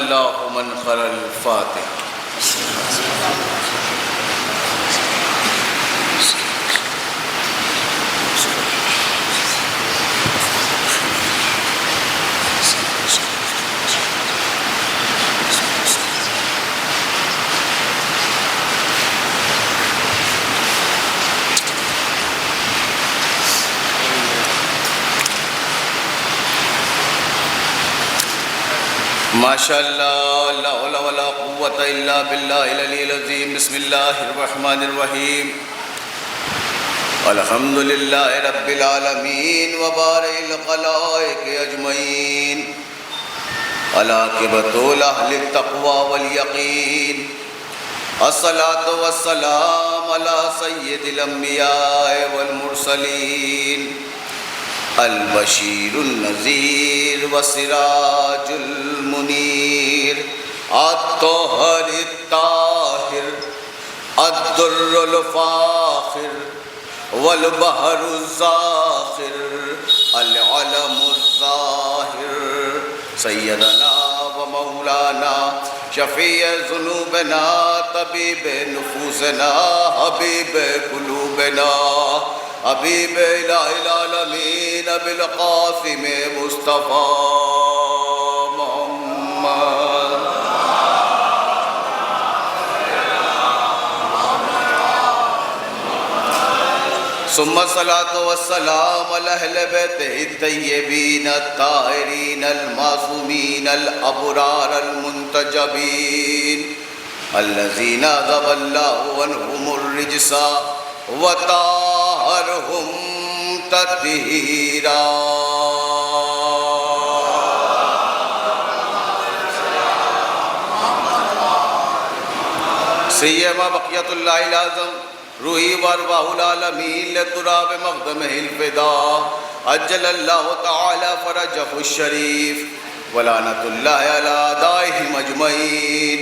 اللہ من قرأ الفاتحہ. ماشاء اللہ لا حول ولا قوة الا باللہ العلی العظیم. بسم اللہ الرحمن الرحیم. الحمد للہ رب العالمین وبارئ الخلائق اجمعین. العاقبۃ لأہل التقوی والیقین. الصلاۃ والسلام علی سید الانبیاء والمرسلین. البشیر النذیر والسراج المنیر. الطاہر الطاہر الدر الفاخر والبحر الزاخر العلم الظاہر. سیدنا و مولانا شفیع ذنوبنا طبیب نفوسنا حبیب قلوبنا حبیب الہ العالمین ابی القاسم مصطفیٰ محمد. ثم الصلاة والسلام علی اہل بیتہ الطیبین الطاہرین المعصومین الابرار المنتجبین الذین ذهب اللہ عنہم الرجس وطہرہم تطہیرا. سیما بقیت اللہ العظم روحی وارواح العالمین لتراب مقدمہ الفدا. عجل اللہ تعالی فرجہ الشریف ولعنت اللہ علی اعدائہم اجمعین.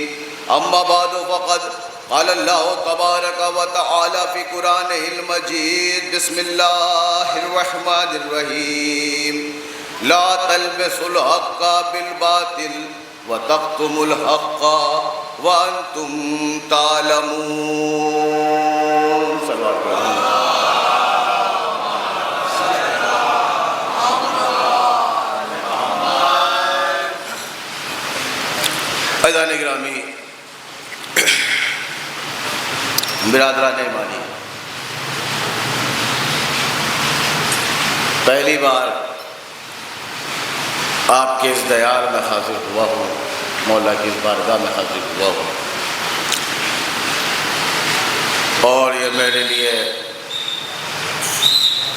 اما بعد فقد قال اللہ تبارک و تعالی فی قرآنہ المجید. بسم اللہ الرحمن الرحیم. لا تلبسوا الحق بالباطل وتکتموا الحق وانتم تعلمون. عزیزان گرامی، برادران ایمانی، پہلی بار آپ کے اس دیار میں حاضر ہوا ہوں، مولا کی اس بارگاہ میں حاضر ہوا ہوں، اور یہ میرے لیے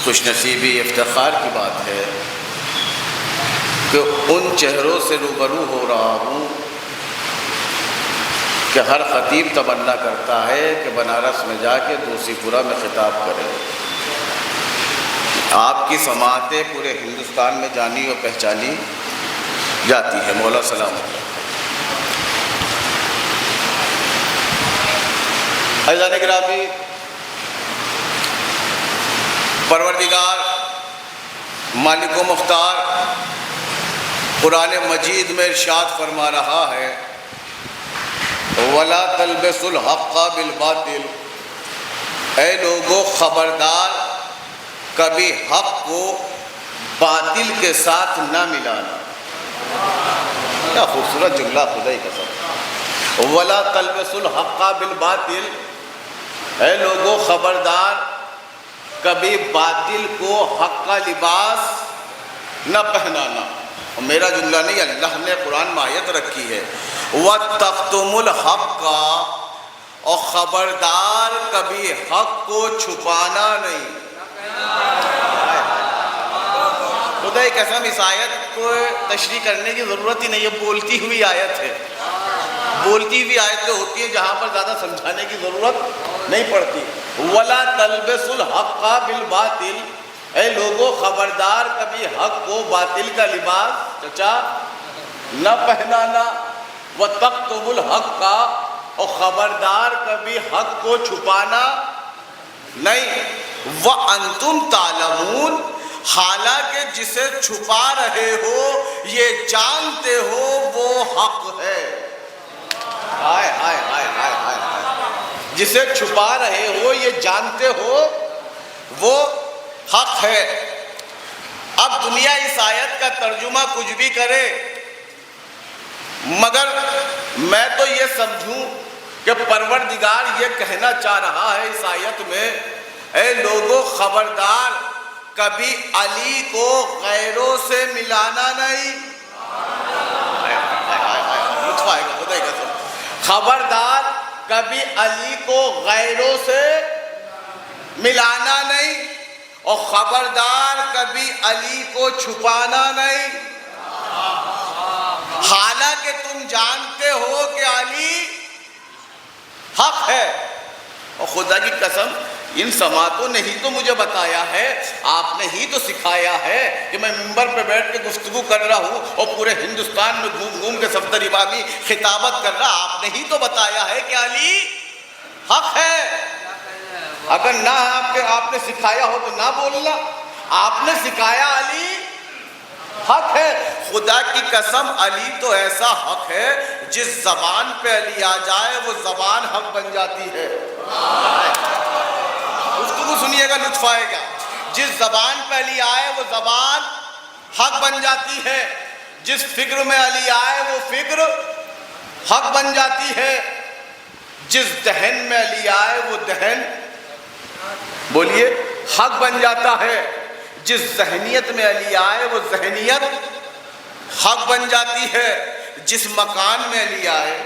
خوش نصیبی افتخار کی بات ہے کہ ان چہروں سے روبرو ہو رہا ہوں کہ ہر خطیب تمنا کرتا ہے کہ بنارس میں جا کے دوسری پورہ میں خطاب کرے. آپ کی سماعتیں پورے ہندوستان میں جانی و پہچانی جاتی ہے. مولا سلامت. عزیزان گرامی، پروردگار مالک و مختار قرآن مجید میں ارشاد فرما رہا ہے وَلَا تَلْبِسُوا الْحَقَّ بِالْبَاطِلِ. اے لوگو خبردار کبھی حق کو باطل کے ساتھ نہ ملانا. کیا خوبصورت جملہ خدا ہی قسم. وَلَا تَلْبِسُوا الْحَقَّ بِالْبَاطِلِ. اے لوگو خبردار کبھی باطل کو حق کا لباس نہ پہنانا. اور میرا جملہ نہیں، اللہ نے قرآن میں آیت رکھی ہے وَتَكْتُمُوا الْحَقَّ. اور خبردار کبھی حق کو چھپانا نہیں. خدا کی قسم اس آیت کو تشریح کرنے کی ضرورت ہی نہیں ہے، بولتی ہوئی آیت ہے. بولتی ہوئی آیتیں ہوتی ہیں جہاں پر زیادہ سمجھانے کی ضرورت نہیں پڑتی. وَلَا تَلْبِسُوا الْحَقَّ بِالْبَاطِلِ. اے لوگو خبردار کبھی حق کو باطل کا لباس چچا نہ پہنانا. وَتَكْتُمُوا الْحَقَّ. اور خبردار کبھی حق کو چھپانا نہیں. وَأَنْتُمْ تَعْلَمُونَ. حالانکہ جسے چھپا رہے ہو یہ جانتے ہو وہ حق ہے. جسے چھپا رہے ہو یہ جانتے ہو وہ حق ہے۔ اب دنیا اس آیت کا ترجمہ کچھ بھی کرے، مگر میں تو یہ سمجھوں کہ پروردگار یہ کہنا چاہ رہا ہے اس آیت میں، اے لوگوں خبردار کبھی علی کو غیروں سے ملانا نہیں۔ لطف آئے گا خدا ہی قسم۔ خبردار کبھی علی کو غیروں سے ملانا نہیں، اور خبردار کبھی علی کو چھپانا نہیں، حالانکہ تم جانتے ہو کہ علی حق ہے۔ اور خدا کی قسم ان سماعتوں نے ہی تو مجھے بتایا ہے، آپ نے ہی تو سکھایا ہے کہ میں منبر پہ بیٹھ کے گفتگو کر رہا ہوں اور پورے ہندوستان میں گھوم گھوم کے صفدر امامی خطابت کر رہا، آپ نے ہی تو بتایا ہے کہ علی حق ہے۔ اگر نہ آپ نے سکھایا ہو تو نہ بولنا، آپ نے سکھایا علی حق ہے۔ خدا کی قسم علی تو ایسا حق ہے جس زبان پہ علی آ جائے وہ زبان حق بن جاتی ہے۔ گفتگو سنیے گا لطف آئے گا۔ جس زبان پہ علی آئے وہ زبان حق بن جاتی ہے، جس فکر میں علی آئے وہ فکر حق بن جاتی ہے، جس دہن میں علی آئے وہ دہن بولیے حق بن جاتا ہے، جس ذہنیت میں علی آئے وہ ذہنیت حق بن جاتی ہے، جس مکان میں علی آئے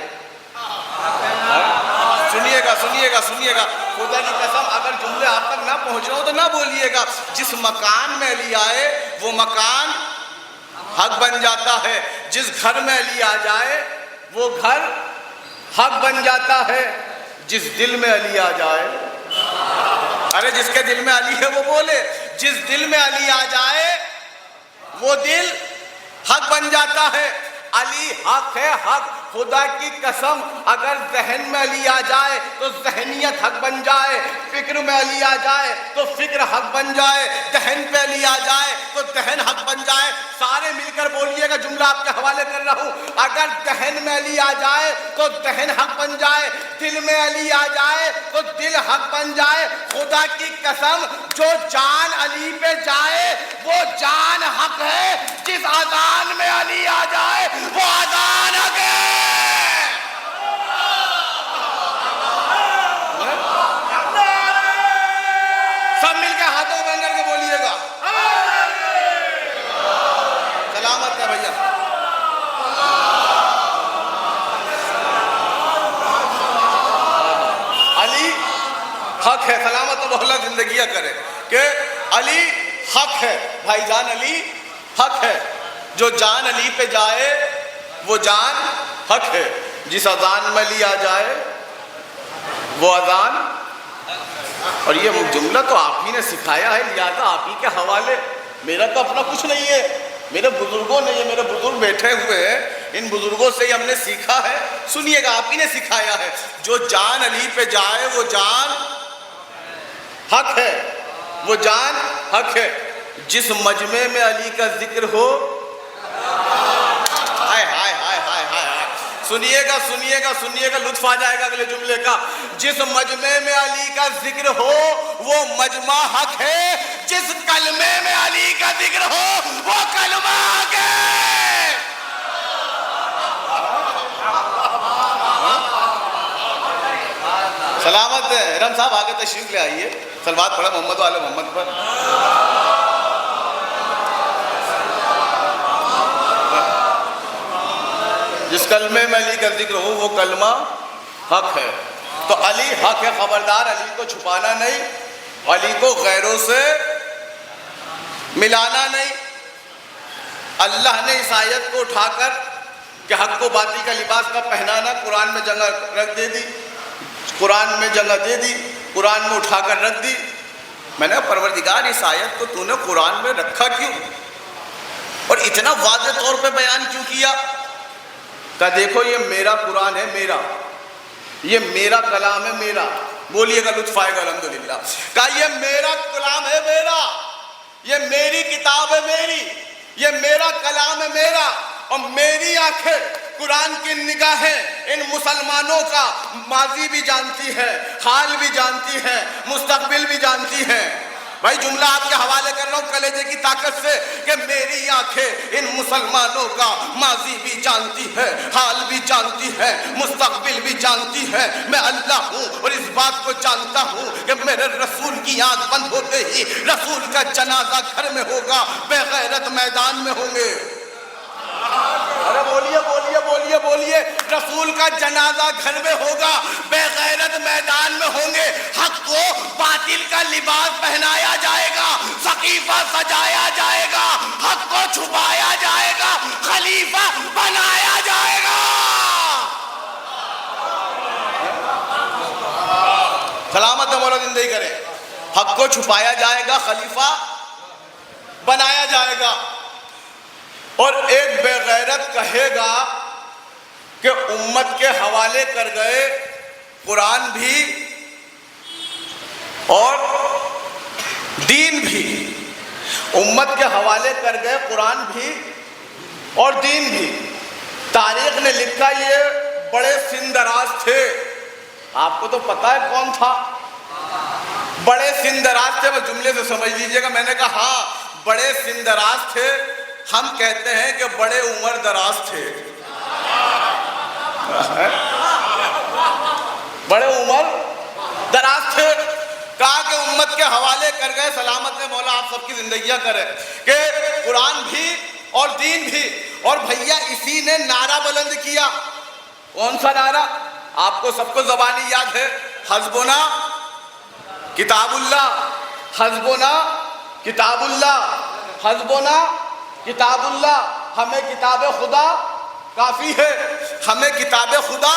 سنیے گا خدا کی قسم اگر جملے آپ تک نہ پہنچ رہا ہو تو نہ بولیے گا، جس مکان میں علی آئے وہ مکان حق بن جاتا ہے، جس گھر میں علی آ جائے وہ گھر حق بن جاتا ہے، جس دل میں علی آ جائے، ارے جس کے دل میں علی ہے وہ بولے، جس دل میں علی آ جائے وہ دل حق بن جاتا ہے۔ علی حق ہے، حق۔ خدا کی قسم اگر ذہن میں علی آ جائے تو ذہنیت حق بن جائے، فکر میں علی آ جائے تو فکر حق بن جائے، دہن پہ علی آ جائے تو دہن حق بن جائے۔ سارے مل کر بولیے گا، جملہ آپ کے حوالے کر رہا ہوں، اگر دہن میں علی آ جائے تو دہن حق بن جائے، دل میں علی آ جائے تو دل حق بن جائے۔ خدا کی قسم جو جان علی پہ جائے وہ جان حق ہے، جس اذان میں علی آ جائے وہ اذان حق ہے۔ سب مل کے ہاتھوں بن کر کے بولیے گا، سلامت ہے بھیا۔ علی حق ہے، سلامت و بہلا زندگیاں کرے کہ علی حق ہے، بھائی جان علی حق ہے، جو جان علی پہ جائے وہ جان حق ہے، جس اذان میں علی آ جائے وہ اذان۔ اور یہ جملہ تو آپ ہی نے سکھایا ہے، لہٰذا آپ ہی کے حوالے، میرا تو اپنا کچھ نہیں ہے، میرے بزرگوں نے، یہ میرے بزرگ بیٹھے ہوئے ہیں، ان بزرگوں سے ہی ہم نے سیکھا ہے۔ سنیے گا، آپ ہی نے سکھایا ہے، جو جان علی پہ جائے وہ جان حق ہے، وہ جان حق ہے، جس مجمع میں علی کا ذکر ہو، سنیے گا لطف آ جائے گا اگلے جملے کا، جس مجمع میں علی کا ذکر ہو وہ مجمع حق ہے، جس کلمے میں علی کا ذکر ہو وہ کلمہ حق ہے۔ سلامت ہے۔ ارم صاحب آگے تشریف لے آئیے، صلوات پڑھا محمد والے محمد پر۔ جس کلمے میں علی کا ذکر ہو وہ کلمہ حق ہے۔ تو علی حق ہے، خبردار علی کو چھپانا نہیں، علی کو غیروں سے ملانا نہیں۔ اللہ نے اس آیت کو اٹھا کر کہ حق کو باطل کا لباس کا پہنانا، قرآن میں جگہ رکھ دے دی، قرآن میں جگہ دے دی، قرآن میں اٹھا کر رکھ دی۔ میں نے کہا پروردگار اس آیت کو تو نے قرآن میں رکھا کیوں اور اتنا واضح طور پہ بیان کیوں کیا؟ کہ دیکھو یہ میرا قرآن ہے، میرا، یہ میرا کلام ہے، میرا، بولیے گا لطف آئے گا الحمدللہ، کہ یہ میرا کلام ہے، میرا، یہ میری کتاب ہے، میری، یہ میرا کلام ہے، میرا، اور میری آنکھیں قرآن کی نگاہیں ان مسلمانوں کا ماضی بھی جانتی ہے، حال بھی جانتی ہے، مستقبل بھی جانتی ہے۔ بھائی جملہ آپ کے حوالے کر رہا ہوں کلیجے کی طاقت سے کہ میری آنکھیں ان مسلمانوں کا ماضی بھی جانتی ہے، حال بھی جانتی ہے، مستقبل بھی جانتی ہے۔ میں اللہ ہوں اور اس بات کو جانتا ہوں کہ میرے رسول کی آنکھ بند ہوتے ہی رسول کا جنازہ گھر میں ہوگا، بے غیرت میدان میں ہوں گے۔ ارے بولیے بولیے بولیے بولیے، رسول کا جنازہ گھر میں ہوگا، بے غیرت میدان میں ہوں گے۔ حق کو باطل کا لباس پہنایا جائے گا، سقیفہ سجایا جائے گا، حق کو چھپایا جائے گا، خلیفہ بنایا جائے گا۔ سلامت مولا زندگی کرے۔ حق کو چھپایا جائے گا، خلیفہ بنایا جائے گا۔ اور ایک بے غیرت کہے گا کہ امت کے حوالے کر گئے قرآن بھی اور دین بھی، امت کے حوالے کر گئے قرآن بھی اور دین بھی۔ تاریخ نے لکھا یہ بڑے سندراز تھے۔ آپ کو تو پتا ہے کون تھا؟ بڑے سندراز تھے۔ وہ جملے سے سمجھ لیجئے گا، میں نے کہا ہاں بڑے سندراز تھے۔ ہم کہتے ہیں کہ بڑے عمر دراز تھے۔ بڑے عمر دراز تھے۔ کہا کہ امت کے حوالے کر گئے، سلامت میں مولا آپ سب کی زندگیاں کرے، کہ قرآن بھی اور دین بھی۔ اور بھیا اسی نے نعرہ بلند کیا۔ کون سا نعرہ؟ آپ کو سب کو زبانی یاد ہے، حسبنا کتاب اللہ، حسبنا کتاب اللہ، حسبنا کتاب اللہ۔ ہمیں کتاب خدا کافی ہے، ہمیں کتاب خدا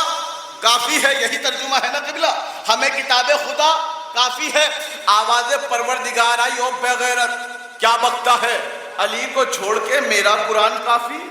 کافی ہے۔ یہی ترجمہ ہے نا قبلہ، ہمیں کتاب خدا کافی ہے۔ آواز پروردگار آئی، او بے غیرت کیا بکتا ہے، علی کو چھوڑ کے میرا قرآن کافی۔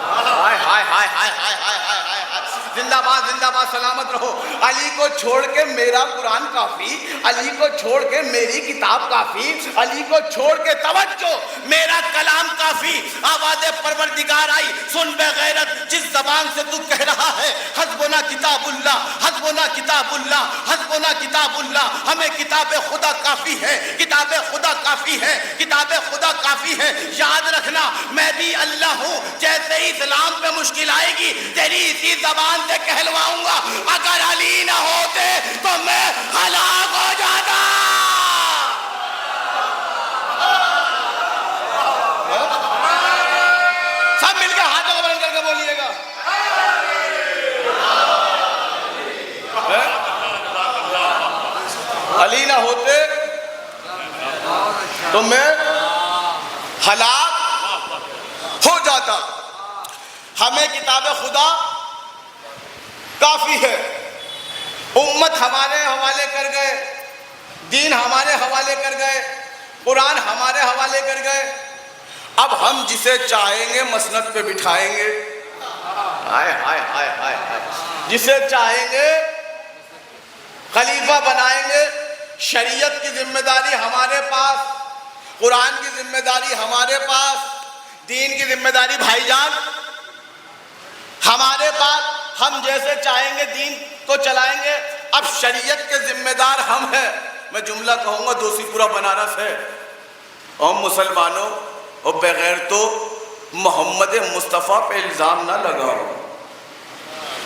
ہائے ہائے ہائے ہائے ہائے ہائے ہائے ہائے، زندہ باد زندہ باد، سلامت رہو۔ علی کو چھوڑ کے میرا قرآن کافی، علی کو چھوڑ کے میری کتاب کافی، علی کو چھوڑ کے توجہ میرا کلام کافی۔ آواز پروردگار آئی، سن بے غیرت جس زبان سے تو کہہ رہا ہے حسبنا کتاب اللہ، حسبنا کتاب اللہ، حسبنا کتاب اللہ، ہمیں کتاب خدا کافی ہے، کتاب خدا کافی ہے، کتاب خدا کافی ہے۔ یاد رکھنا میں بھی اللہ ہوں، جیسے ہی اسلام پہ مشکل آئے گی تیری اسی زبان سے کہلواؤں گا، اگر علی نہ ہوتے تو میں ہلاک ہو جاتا۔ سب مل کے ہاتھوں کو بلند کر کے بولیے گا، علی نہ ہوتے تو میں ہلاک ہو جاتا۔ ہمیں کتاب خدا کافی ہے۔ امت ہمارے حوالے کر گئے، دین ہمارے حوالے کر گئے، قرآن ہمارے حوالے کر گئے۔ اب ہم جسے چاہیں گے مسند پہ بٹھائیں گے، ہائے ہائے ہائے ہائے ہائے، جسے چاہیں گے خلیفہ بنائیں گے۔ شریعت کی ذمہ داری ہمارے پاس، قرآن کی ذمہ داری ہمارے پاس، دین کی ذمہ داری بھائی جان ہمارے پاس۔ ہم جیسے چاہیں گے دین کو چلائیں گے۔ اب شریعت کے ذمہ دار ہم ہیں۔ میں جملہ کہوں گا دوسی پورا بنارس ہے، اور مسلمانوں اور بغیر تو محمد مصطفیٰ پہ الزام نہ لگاؤ،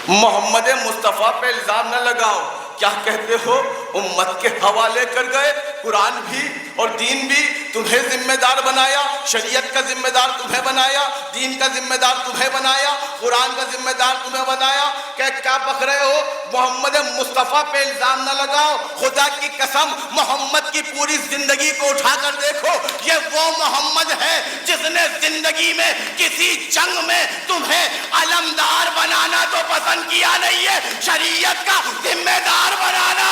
محمد مصطفیٰ پہ الزام نہ لگاؤ۔ کیا کہتے ہو؟ امت کے حوالے کر گئے، قرآن بھی اور دین بھی تمہیں ذمہ دار بنایا، شریعت کا ذمہ دار تمہیں بنایا، دین کا ذمہ دار تمہیں بنایا، قرآن کا ذمہ دار تمہیں بنایا۔ کیا بک رہے ہو؟ محمد مصطفیٰ پہ الزام نہ لگاؤ۔ خدا کی قسم محمد کی پوری زندگی کو اٹھا کر دیکھو، یہ وہ محمد ہے جس نے زندگی میں کسی جنگ میں تمہیں علمدار بنانا تو پسند کیا نہیں ہے، شریعت کا ذمہ دار بنانا۔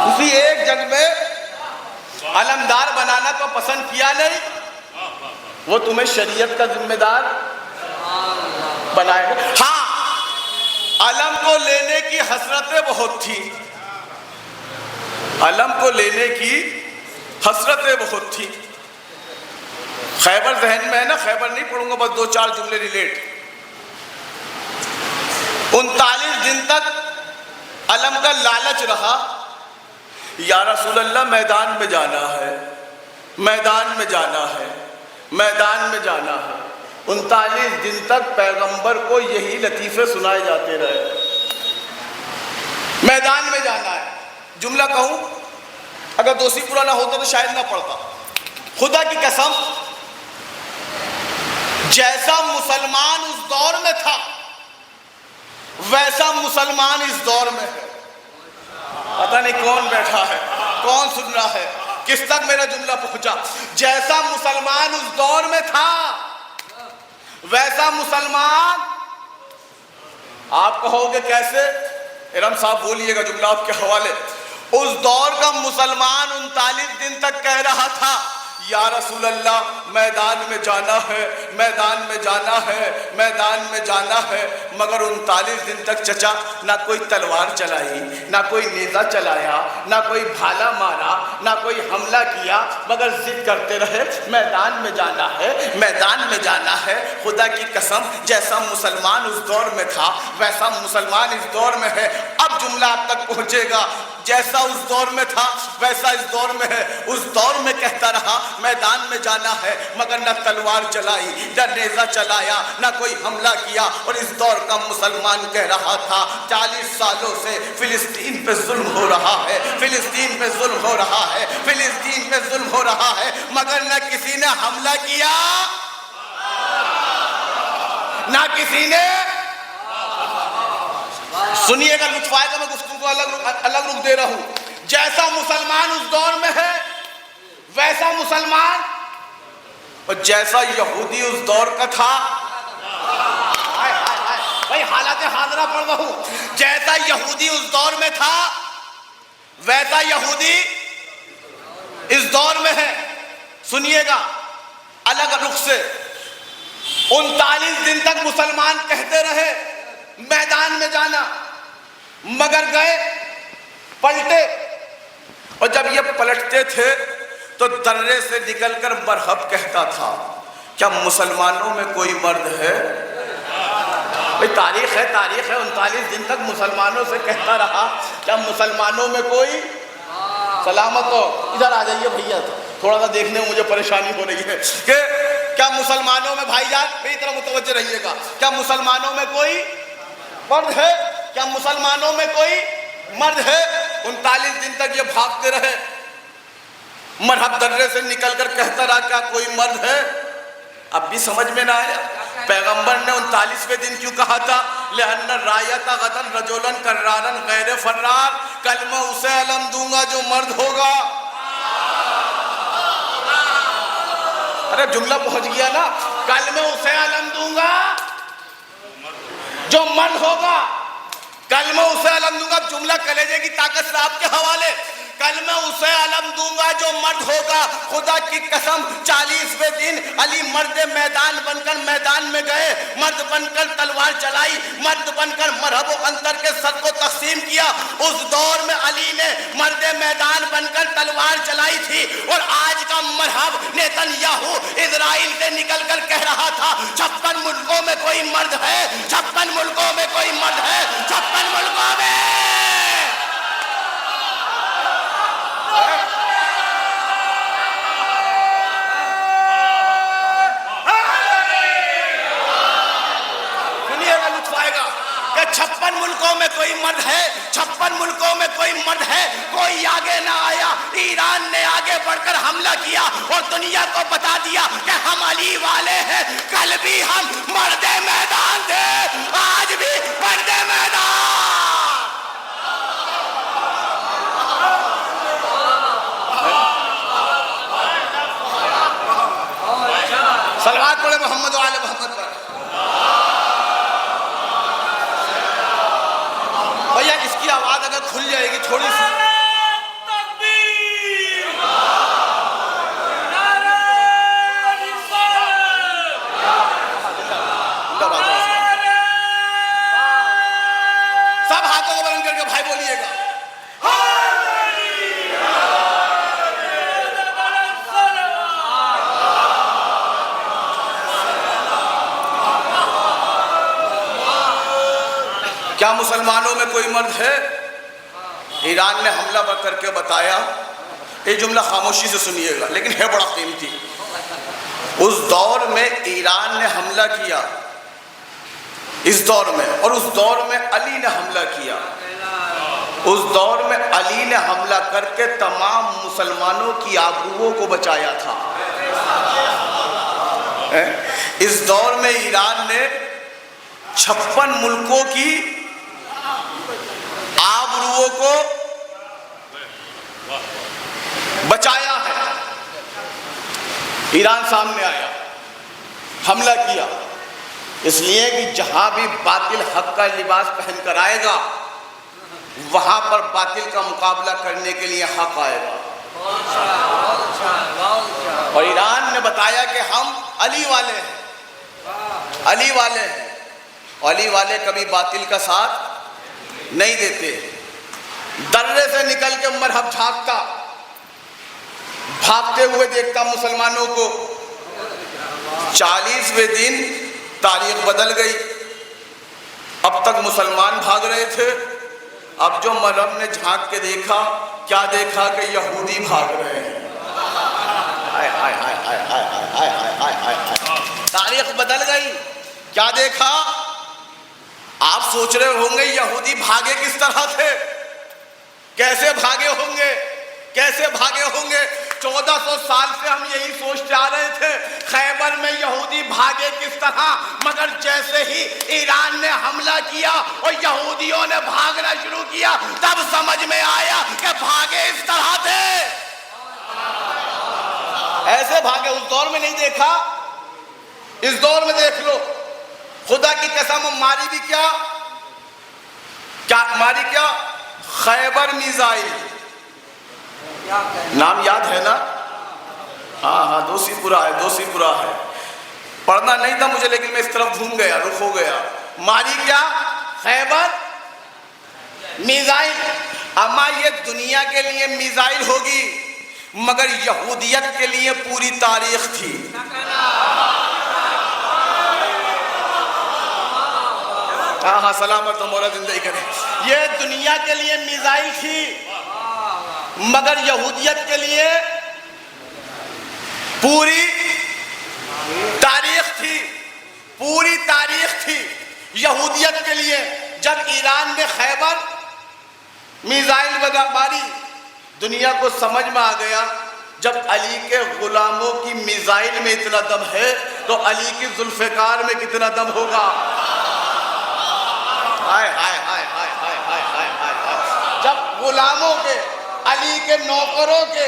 کسی ایک جنگ میں علمدار بنانا تو پسند کیا نہیں، وہ تمہیں شریعت کا ذمہ دار بنائے گا۔ ہاں علم کو لینے کی حسرتیں بہت تھی، علم کو لینے کی حسرتیں بہت تھی. خیبر ذہن میں ہے نا, خیبر نہیں پڑھوں گا, بس 2-4 جملے ریلیٹ. 39 دن تک علم کا لالچ رہا, یا رسول اللہ میدان میں جانا ہے, میدان میں جانا ہے, میدان میں جانا ہے. 39 دن تک پیغمبر کو یہی لطیفے سنائے جاتے رہے, میدان میں جانا ہے. جملہ کہوں, اگر دوسری پورا نہ ہوتا تو شاید نہ پڑھتا. خدا کی قسم, جیسا مسلمان اس دور میں تھا ویسا مسلمان اس دور میں ہے. پتہ نہیں کون بیٹھا ہے, کون سن رہا ہے, کس تک میرا جملہ پہنچا. جیسا مسلمان اس دور میں تھا ویسا مسلمان, آپ کہو گے کیسے؟ ارم صاحب بولیے گا جملہ آپ کے حوالے. اس دور کا مسلمان 39 دن تک کہہ رہا تھا, یا رسول اللہ میدان میں جانا ہے, میدان میں جانا ہے, میدان میں جانا ہے. مگر 39 دن تک چچا نہ کوئی تلوار چلائی, نہ کوئی نیزہ چلایا, نہ کوئی بھالا مارا, نہ کوئی حملہ کیا, مگر ضد کرتے رہے میدان میں جانا ہے, میدان میں جانا ہے. خدا کی قسم, جیسا مسلمان اس دور میں تھا ویسا مسلمان اس دور میں ہے. اب جملہ آپ تک پہنچے گا. جیسا اس دور میں تھا ویسا اس دور میں ہے. اس دور میں کہتا رہا میدان میں جانا ہے, مگر نہ تلوار چلائی, نہ نیزہ چلایا, نہ کوئی حملہ کیا. اور اس دور کا مسلمان کہہ رہا تھا 40 سالوں سے فلسطین پہ ظلم ہو رہا ہے, فلسطین پہ ظلم ہو رہا ہے, فلسطین پہ ظلم ہو رہا ہے, مگر نہ کسی نے حملہ کیا, نہ کسی نے. سنیے گا, لطف آئے گا, میں گفتگو کو الگ رخ دے رہا ہوں. جیسا مسلمان اس دور میں ہے ویسا مسلمان, اور جیسا یہودی اس دور کا تھا. بھائی حالات حاضرہ پڑھ رہا ہوں. جیسا یہودی اس دور میں تھا ویسا یہودی اس دور میں ہے. سنیے گا الگ رخ سے. 39 دن تک مسلمان کہتے رہے میدان میں جانا, مگر گئے پلٹے. اور جب یہ پلٹتے تھے تو درے سے نکل کر مرحب کہتا تھا. کیا مسلمانوں میں کوئی مرد ہے؟ بھئی تاریخ ہے, تاریخ ہے. 39 دن تک مسلمانوں سے کہتا رہا, کیا مسلمانوں میں کوئی. سلامت ہو, ادھر آ جائیے بھیا, تھوڑا سا دیکھنے میں مجھے پریشانی ہو رہی ہے کہ کیا مسلمانوں میں, بھائی جان میری طرف متوجہ رہیے گا, کیا مسلمانوں میں کوئی مرد ہے؟ کیا مسلمانوں میں کوئی مرد ہے؟ 39 دن تک یہ بھاگتے رہے, مرحب درے سے نکل کر کہتا رہا کیا کوئی مرد ہے؟ اب بھی سمجھ میں نہ آیا. پیغمبر نے 39ویں دن کیوں کہا تھا؟ لِأَنَّ الرَّایَةَ غَدًا رَجُلًا کَرَّارًا غَیْرَ فَرَّارٍ, کل میں اسے علم دوں گا جو مرد ہوگا. ارے جملہ پہنچ گیا نا. کل میں اسے علم دوں گا جو مرد ہوگا, کل میں اسے علم دوں گا. جملہ کلیجے کی طاقت سے آپ کے حوالے. کل میں اسے علم دوں گا جو مرد ہوگا. خدا کی قسم 40ویں دن علی مرد میدان بن کر میدان میں گئے, مرد بن کر تلوار چلائی, مرد بن کر مرحب و انتر کے سر کو تقسیم کیا. اس دور میں علی نے مرد میدان بن کر تلوار چلائی تھی, اور آج کا مرحب نیتن یاہو اسرائیل سے نکل کر کہہ رہا تھا 56 ملکوں میں کوئی مرد ہے, 56 ملکوں میں کوئی مرد ہے, 56 ملکوں میں. سنیے گا, لطف آئے گا کہ 56 ملکوں میں کوئی مرد ہے, 56 ملکوں میں کوئی مرد ہے. کوئی آگے نہ آیا. ایران نے آگے بڑھ کر حملہ کیا اور دنیا کو بتا دیا کہ ہم علی والے ہیں. کل بھی ہم مرد میدان تھے, آج بھی مرد میدان. صلوات پڑھے محمد و آل محمد پر. بھیا اس کی آواز اگر کھل جائے گی تھوڑی سی. سب ہاتھوں کو بلند کر کے بھائی بولیے گا. کیا مسلمانوں میں کوئی مرد ہے؟ ایران نے حملہ کر کے بتایا، یہ جملہ خاموشی سے سنیے گا لیکن ہے بڑا قیمتی۔ اس دور میں ایران نے حملہ کیا، اس دور میں، اور اس دور میں علی نے حملہ کیا۔ اس دور میں علی نے حملہ کر کے تمام مسلمانوں کی آبروؤں کو بچایا تھا۔ اس دور میں ایران نے 56 ملکوں کی آبروؤں کو بچایا ہے۔ ایران سامنے آیا، حملہ کیا، اس لیے کہ جہاں بھی باطل حق کا لباس پہن کر آئے گا وہاں پر باطل کا مقابلہ کرنے کے لیے حق آئے گا۔ اور ایران نے بتایا کہ ہم علی والے ہیں، علی والے ہیں، علی والے کبھی باطل کا ساتھ نہیں دیتے۔ درے سے نکل کے مرحب جھانکتا، بھاگتے ہوئے دیکھتا مسلمانوں کو۔ 40ویں دن تاریخ بدل گئی، اب تک مسلمان بھاگ رہے تھے، اب جو مرحب نے جھانک کے دیکھا، کیا دیکھا کہ یہودی بھاگ رہے ہیں۔ تاریخ بدل گئی، کیا دیکھا؟ آپ سوچ رہے ہوں گے یہودی بھاگے کس طرح تھے، کیسے بھاگے ہوں گے، کیسے بھاگے ہوں گے؟ 1400 سال سے ہم یہی سوچتے آ رہے تھے خیبر میں یہودی بھاگے کس طرح، مگر جیسے ہی ایران نے حملہ کیا اور یہودیوں نے بھاگنا شروع کیا تب سمجھ میں آیا کہ بھاگے اس طرح تھے، ایسے بھاگے۔ اس دور میں نہیں دیکھا، اس دور میں دیکھ لو۔ خدا کی قسم ماری بھی کیا ماری کیا؟ خیبر میزائل، نام یاد ہے نا؟ ہاں دوسی پورا ہے، دوسی پورا ہے، پڑھنا نہیں تھا مجھے لیکن میں اس طرف گھوم گیا، رخ ہو گیا۔ ماری کیا؟ خیبر میزائل۔ اما یہ دنیا کے لیے میزائل ہوگی مگر یہودیت کے لیے پوری تاریخ تھی۔ ہاں سلامت مولا زندگی کرے۔ یہ دنیا کے لیے میزائل تھی مگر یہودیت کے لیے پوری تاریخ تھی، پوری تاریخ تھی یہودیت کے لیے۔ جب ایران نے خیبر میزائل ماری، دنیا کو سمجھ میں آ گیا جب علی کے غلاموں کی میزائل میں اتنا دم ہے تو علی کی ذوالفقار میں کتنا دم ہوگا۔ جب غلاموں کے، علی کے نوکروں کے،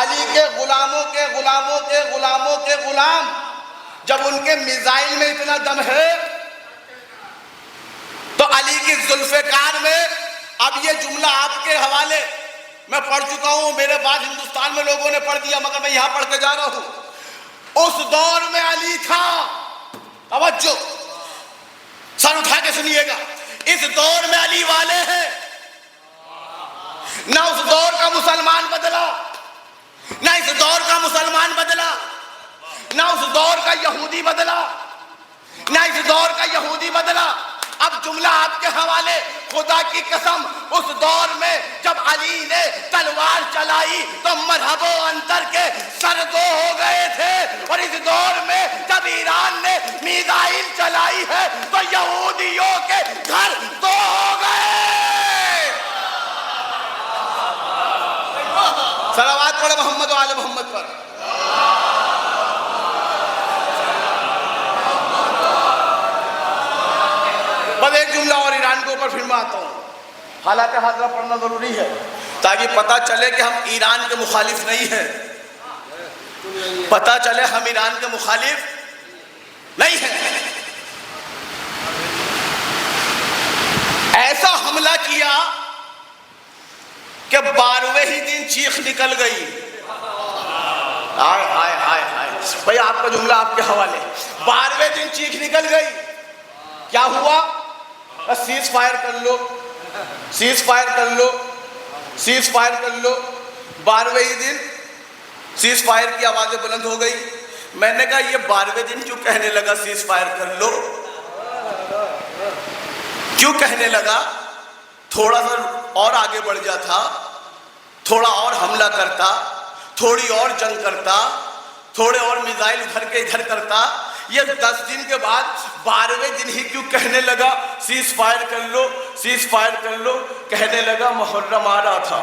علی کے غلاموں کے غلاموں کے غلاموں کے غلام، جب ان کے میزائل میں اتنا دم ہے تو علی کی ذوالفقار میں۔ اب یہ جملہ آپ کے حوالے میں پڑھ چکا ہوں، میرے بعد ہندوستان میں لوگوں نے پڑھ دیا مگر میں یہاں پڑھ کے جا رہا ہوں۔ اس دور میں علی تھا، توجہ سر اٹھا کے سنیے گا، اس دور میں علی والے ہیں۔ نہ اس دور کا مسلمان بدلا، نہ اس دور کا مسلمان بدلا، نہ اس دور کا یہودی بدلا، نہ اس دور کا یہودی بدلا۔ اب جملہ آپ کے حوالے، خدا کی قسم اس دور میں جب علی نے تلوار چلائی تو مرحب و انتر کے سر دو ہو گئے تھے، اور اس دور میں جب ایران نے میزائل چلائی ہے تو یہودیوں کے گھر دو ہو گئے۔ صلوات پڑھے محمد و آل محمد پر۔ بس ایک جملہ اور ایران کے اوپر پھر میں آتا ہوں، حالات حاضرہ پڑھنا ضروری ہے تاکہ پتہ چلے کہ ہم ایران کے مخالف نہیں ہیں، پتہ چلے ہم ایران کے مخالف نہیں ہیں۔ ایسا حملہ کیا کہ 12ویں ہی دن چیخ نکل گئی۔ ہائے ہائے ہائے ہائے بھائی، آپ کا جملہ آپ کے حوالے۔ 12ویں دن چیخ نکل گئی، کیا ہوا؟ سیز فائر کر لو، سیز فائر کر لو، سیز فائر کر لو۔ 12ویں ہی دن سیز فائر کی آوازیں بلند ہو گئی۔ میں نے کہا یہ 12ویں دن کیوں کہنے لگا سیز فائر کر لو؟ کیوں کہنے لگا؟ تھوڑا سا اور آگے بڑھ جاتا، تھوڑا اور حملہ کرتا، تھوڑی اور جنگ کرتا، تھوڑے اور میزائل ادھر کے ادھر کرتا، یہ 10 دن کے بعد 12ویں دن ہی کیوں کہنے لگا سیز فائر کر لو، سیز فائر کر لو؟ کہنے لگا محرم آ رہا تھا۔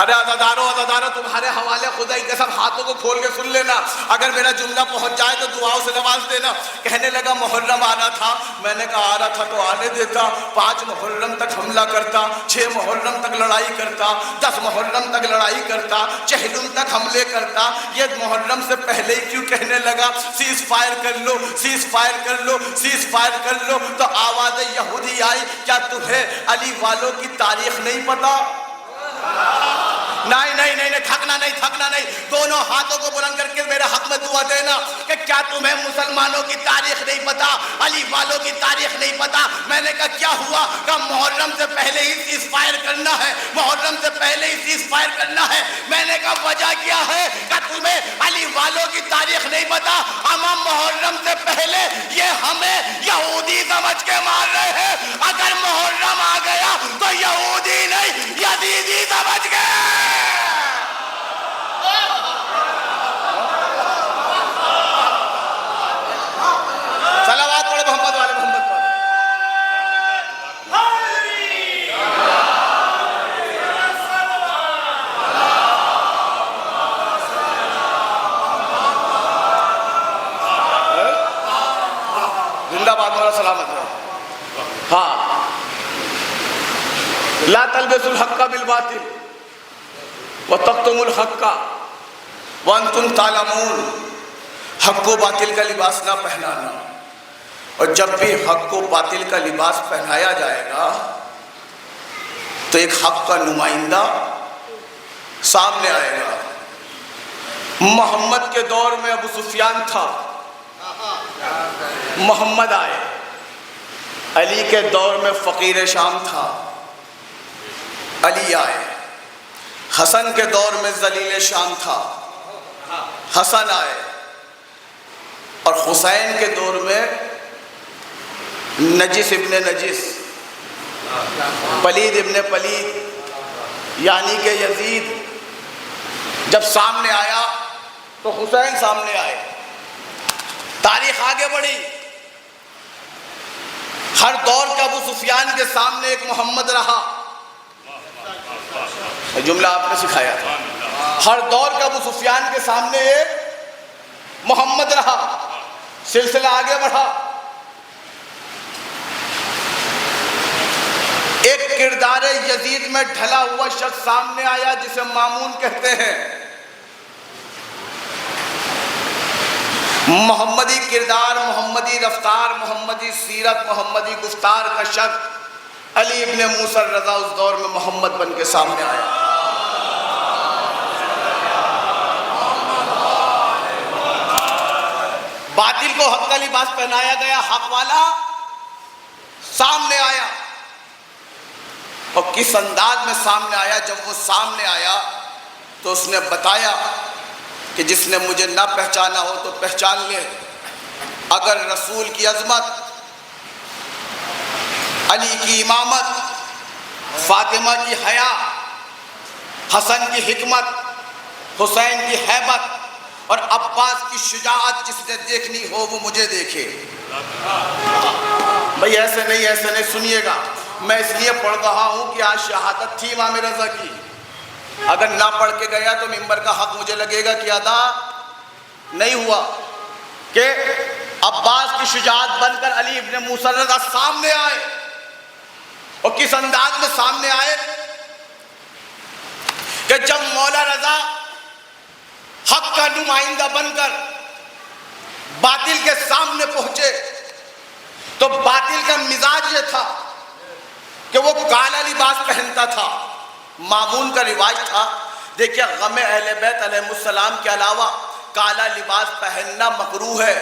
ارے عزادارو تمہارے حوالے خدا کی قسم، ہاتھوں کو کھول کے سن لینا، اگر میرا جملہ پہنچ جائے تو دعاؤں سے نواز دینا۔ کہنے لگا محرم آ رہا تھا، میں نے کہا آ رہا تھا تو آنے دیتا، 5 محرم تک حملہ کرتا، 6 محرم تک لڑائی کرتا، 10 محرم تک لڑائی کرتا، چہلم تک حملے کرتا، یہ محرم سے پہلے ہی کیوں کہنے لگا سیز فائر کر لو، سیز فائر کر لو، سیز فائر کر لو؟ تو آواز یہودی آئی، کیا تمہیں علی والوں کی تاریخ نہیں پتا؟ نہیں، تھکنا نہیں، دونوں ہاتھوں کو بلند کر کے میرے حق میں دعا دینا کہ کیا تمہیں مسلمانوں کی تاریخ نہیں پتا، علی والوں کی تاریخ نہیں پتا؟ میں نے کہا کیا ہوا؟ کہ محرم سے پہلے ہی سیز فائر کرنا ہے، محرم سے پہلے ہی سیز فائر کرنا ہے۔ میں نے کہا وجہ کیا ہے؟ کہ تمہیں علی والوں کی تاریخ نہیں پتا، اما محرم سے پہلے یہ ہمیں یہودی سمجھ کے مار رہے ہیں، اگر محرم آ گیا تو یہودی نہیں یزیدی سمجھ گئے۔ صلوات پڑھو محمد والے محمد پر۔ زندہ باد مولا سلامت رہو۔ ہاں، لا تلبسوا الحق بالباطل وتکتموا الحق وانتم تعلمون۔ حق کو باطل کا لباس نہ پہنانا، اور جب بھی حق کو باطل کا لباس پہنایا جائے گا تو ایک حق کا نمائندہ سامنے آئے گا۔ محمد کے دور میں ابو سفیان تھا، محمد آئے۔ علی کے دور میں فقیر شام تھا، علی آئے۔ حسن کے دور میں ذلیل شام تھا، حسن آئے۔ اور حسین کے دور میں نجس ابن نجس، پلید ابن پلید، یعنی کہ یزید جب سامنے آیا تو حسین سامنے آئے۔ تاریخ آگے بڑھی، ہر دور کا ابو سفیان کے سامنے ایک محمد رہا۔ جملہ آپ نے سکھایا تھا، ہر دور کا ابو سفیان کے سامنے ایک محمد رہا۔ سلسلہ آگے بڑھا، ایک کردار یزید میں ڈھلا ہوا شخص سامنے آیا جسے مامون کہتے ہیں۔ محمدی کردار، محمدی رفتار، محمدی سیرت، محمدی گفتار کا شخص علی ابن موسیٰ الرضا اس دور میں محمد بن کے سامنے آیا۔ باطل کو حق کا لباس پہنایا گیا، حق والا سامنے آیا۔ اور کس انداز میں سامنے آیا؟ جب وہ سامنے آیا تو اس نے بتایا کہ جس نے مجھے نہ پہچانا ہو تو پہچان لے، اگر رسول کی عظمت، علی کی امامت، فاطمہ کی حیا، حسن کی حکمت، حسین کی ہیبت اور عباس کی شجاعت جس نے دیکھنی ہو وہ مجھے دیکھے۔ بھئی ایسے نہیں سنیے گا، میں اس لیے پڑھ رہا ہوں کہ آج شہادت تھی امام رضا کی، اگر نہ پڑھ کے گیا تو منبر کا حق مجھے لگے گا کہ ادا نہیں ہوا، کہ عباس کی شجاعت بن کر علی ابن موسیٰ رضا سامنے آئے۔ اور کس انداز میں سامنے آئے کہ جب مولا رضا حق کا نمائندہ بن کر باطل کے سامنے پہنچے تو باطل کا مزاج یہ تھا کہ وہ کالا لباس پہنتا تھا۔ مامون کا رواج تھا، دیکھیں غم اہل بیت علیہ السلام کے علاوہ کالا لباس پہننا مکروہ ہے۔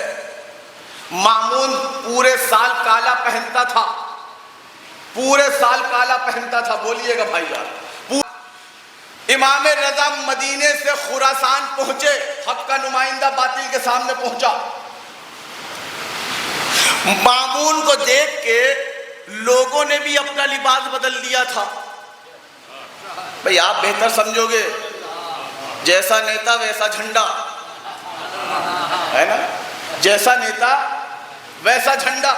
مامون پورے سال کالا پہنتا تھا، پورے سال کالا پہنتا تھا۔ بولیے گا بھائی یار۔ امام رضا مدینے سے خراسان پہنچے، حق کا نمائندہ باطل کے سامنے پہنچا۔ مامون کو دیکھ کے لوگوں نے بھی اپنا لباس بدل لیا تھا. بھئی آپ بہتر سمجھو گے، جیسا نیتا ویسا جھنڈا ہے نا، جیسا نیتا ویسا جھنڈا،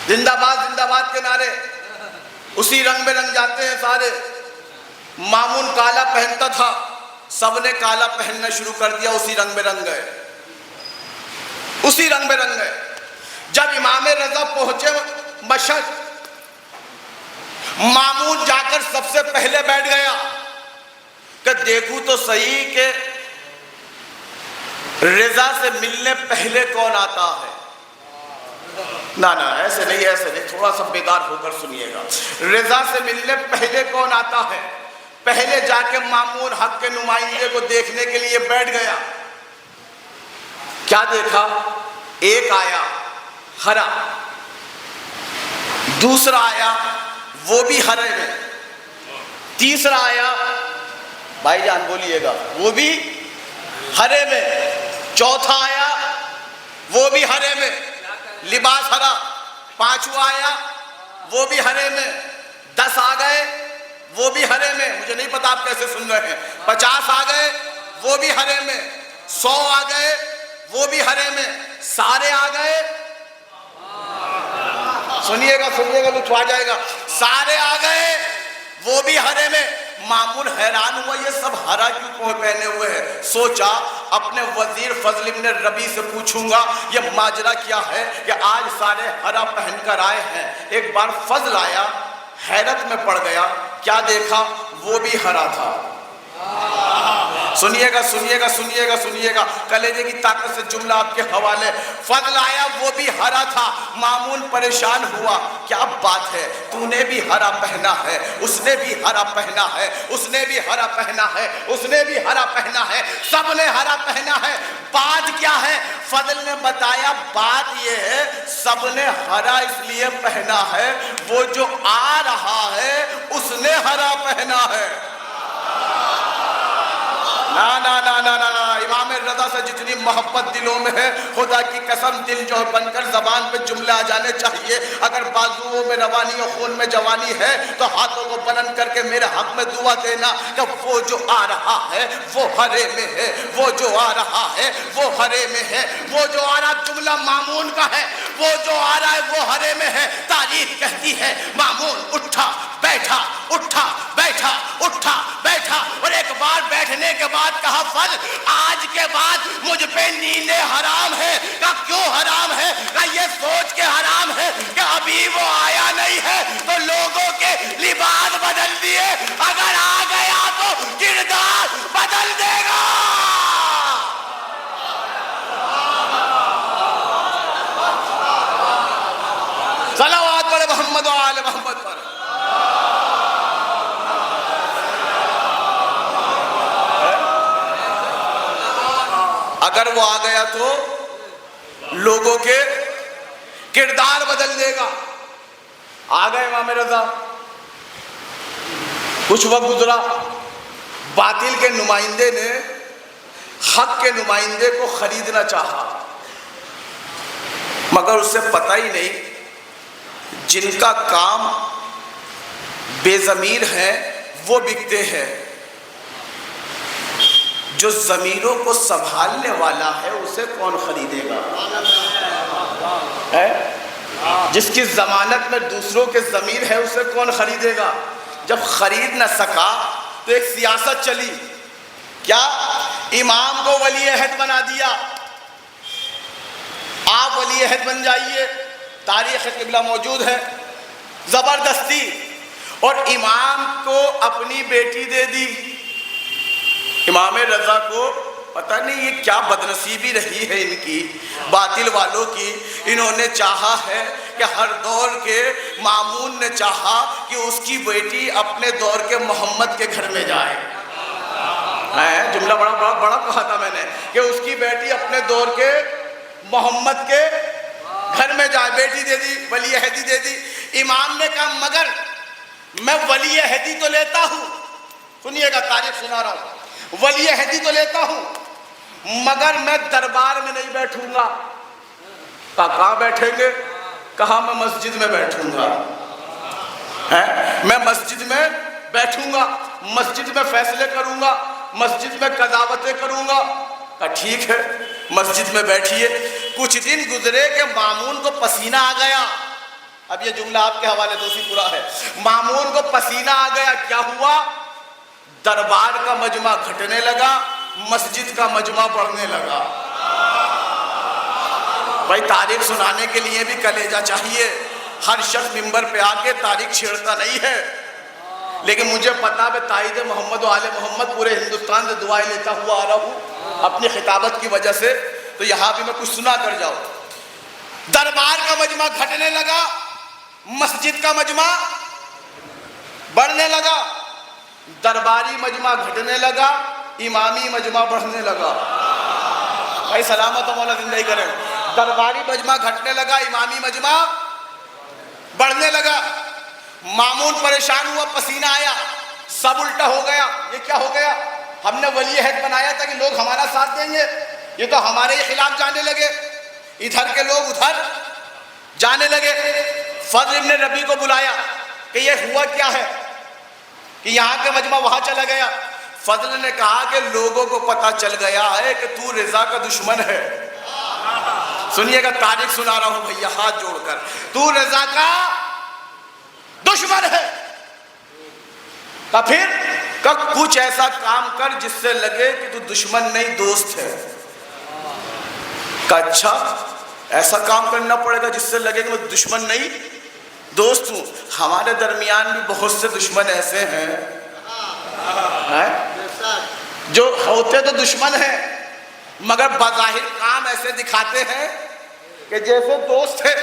زندہ باد کے نعرے اسی رنگ میں رنگ جاتے ہیں سارے. مامون کالا پہنتا تھا، سب نے کالا پہننا شروع کر دیا، اسی رنگ میں رنگ گئے، اسی رنگ میں رنگ گئے. جب امام رضا پہنچے مشہد، مامون جا کر سب سے پہلے بیٹھ گیا کہ دیکھوں تو صحیح کہ رضا سے ملنے پہلے کون آتا ہے. نا ایسے نہیں، تھوڑا سا بیدار ہو کر سنیے گا. رضا سے ملنے پہلے کون آتا ہے؟ پہلے جا کے مامون حق کے نمائندے کو دیکھنے کے لیے بیٹھ گیا. کیا دیکھا؟ ایک آیا ہرا، دوسرا آیا وہ بھی ہرے میں، تیسرا آیا، بھائی جان بولیے گا، وہ بھی ہرے میں، چوتھا آیا وہ بھی ہرے میں، لباس ہرا، پانچواں آیا وہ بھی ہرے میں، 10 آ گئے وہ بھی ہرے میں. مجھے نہیں پتا آپ کیسے سن رہے ہیں. 50 آ گئے وہ بھی ہرے میں، 100 آ گئے وہ بھی ہرے میں، سارے آ گئے. سنیے گا لطف آ جائے گا. سارے آ گئے وہ بھی ہرے میں. مامون حیران ہوا، یہ سب ہرا کیوں پہنے ہوئے ہیں. سوچا اپنے وزیر فضل ابن ربی سے پوچھوں گا یہ ماجرا کیا ہے کہ آج سارے ہرا پہن کر آئے ہیں. ایک بار فضل آیا، حیرت میں پڑ گیا. کیا دیکھا؟ وہ بھی ہرا تھا. سنیے گا کلیجے کی طاقت سے جملہ آپ کے حوالے. فضل آیا وہ بھی ہرا تھا. مامون پریشان ہوا، کیا بات ہے، تو نے بھی ہرا پہنا ہے، اس نے بھی ہرا پہنا ہے، اس نے بھی ہرا پہنا ہے، اس نے بھی ہرا پہنا ہے، سب نے ہرا پہنا ہے. بات کیا ہے؟ فضل نے بتایا بات یہ ہے سب نے ہرا اس لیے پہنا ہے وہ جو آ رہا ہے اس نے ہرا پہنا ہے. نا امام رضا سے جتنی محبت دلوں میں ہے، خدا کی قسم دل جو بن کر زبان پہ جملے آ جانے چاہیے. اگر بازوؤں میں روانی اور خون میں جوانی ہے تو ہاتھوں کو بلند کر کے میرے حق میں دعا دینا کہ وہ جو آ رہا ہے وہ ہرے میں ہے، وہ جو آ رہا ہے وہ ہرے میں ہے. وہ جو آ رہا جملہ مامون کا ہے، وہ جو آ رہا ہے وہ ہرے میں ہے. تاریخ کہتی ہے مامون اٹھا بیٹھا، اٹھا بیٹھا، اٹھا بیٹھا، اور ایک بار بیٹھنے کے بعد کہا فضل آج کے بعد مجھ پہ نیندیں حرام ہے. کہا کیوں حرام ہے؟ کہا یہ سوچ کے حرام ہے کہ ابھی وہ آیا نہیں ہے تو لوگوں کے لباس بدل دیے، اگر آ گیا تو کردار بدل دے گا. صلوات پڑھے محمد و آل محمد پر. اگر وہ آ گیا تو لوگوں کے کردار بدل دے گا. آ گئے امام رضا. کچھ وقت گزرا، باطل کے نمائندے نے حق کے نمائندے کو خریدنا چاہا، مگر اس سے پتہ ہی نہیں جن کا کام بے ضمیر ہے وہ بکتے ہیں، جو ضمیروں کو سنبھالنے والا ہے اسے کون خریدے گا؟ جس کی ضمانت میں دوسروں کے ضمیر ہے اسے کون خریدے گا؟ جب خرید نہ سکا تو ایک سیاست چلی. کیا؟ امام کو ولی عہد بنا دیا. آپ ولی عہد بن جائیے، تاریخ قبلہ موجود ہے. زبردستی. اور امام کو اپنی بیٹی دے دی. امام رضا کو پتہ نہیں یہ کیا بدنصیبی رہی ہے ان کی، باطل والوں کی. انہوں نے چاہا ہے کہ ہر دور کے مامون نے چاہا کہ اس کی بیٹی اپنے دور کے محمد کے گھر میں جائے. جملہ بڑا کہا تھا میں نے کہ اس کی بیٹی اپنے دور کے محمد کے گھر میں جائے. بیٹی دے دی، ولی عہدی دے دی. امام نے کہا مگر میں ولی عہدی تو لیتا ہوں، سنیے گا تاریخ سنا رہا ہوں، ولی عہدی تو لیتا ہوں مگر میں دربار میں نہیں بیٹھوں گا. کہاں بیٹھیں گے؟ کہا میں مسجد میں بیٹھوں گا، میں مسجد میں بیٹھوں گا، مسجد میں فیصلے کروں گا، مسجد میں قضاوتیں کروں گا۔ کہا ٹھیک ہے مسجد میں بیٹھیے۔ کچھ دن گزرے کہ مامون کو پسینہ آ گیا۔ اب یہ جملہ آپ کے حوالے دوسری پورا ہے۔ مامون کو پسینہ آ گیا، کیا ہوا؟ دربار کا مجمع گھٹنے لگا، مسجد کا مجمع بڑھنے لگا۔ بھائی تاریخ سنانے کے لیے بھی کلیجہ چاہیے، ہر شخص ممبر پہ آ کے تاریخ چھیڑتا نہیں ہے، لیکن مجھے پتا ہے تائید محمد و آل محمد پورے ہندوستان سے دعائیں لیتا ہوا آ رہا ہوں اپنی خطابت کی وجہ سے، تو یہاں بھی میں کچھ سنا کر جاؤں۔ دربار کا مجمع گھٹنے لگا، مسجد کا مجمع بڑھنے لگا، درباری مجمع گھٹنے لگا، امامی مجمع بڑھنے لگا۔ بھائی سلامت و مولا زندگی کریں۔ درباری مجمع گھٹنے لگا، امامی مجمع بڑھنے لگا۔ مامون پریشان ہوا، پسینہ آیا، سب الٹا ہو گیا۔ یہ کیا ہو گیا؟ ہم نے ولی عہد بنایا تھا کہ لوگ ہمارا ساتھ دیں گے، یہ تو ہمارے ہی خلاف جانے لگے، ادھر کے لوگ ادھر جانے لگے۔ فضل ابن ربیع کو بلایا کہ یہ ہوا کیا ہے کہ یہاں کے مجمع وہاں چلا گیا۔ فضل نے کہا کہ لوگوں کو پتہ چل گیا ہے کہ تو رضا کا دشمن ہے۔ سنیے گا، تاریخ سنا رہا ہوں بھیا ہاتھ جوڑ کر، تو رضا کا دشمن ہے۔ تو پھر کچھ ایسا کام کر جس سے لگے کہ تو دشمن نہیں دوست ہے۔ کہ اچھا ایسا کام کرنا پڑے گا جس سے لگے کہ میں دشمن نہیں دوست ہوں۔ ہمارے درمیان بھی بہت سے دشمن ایسے ہیں جو ہوتے تو دشمن ہیں مگر بظاہر کام ایسے دکھاتے ہیں کہ جیسے دوست ہے۔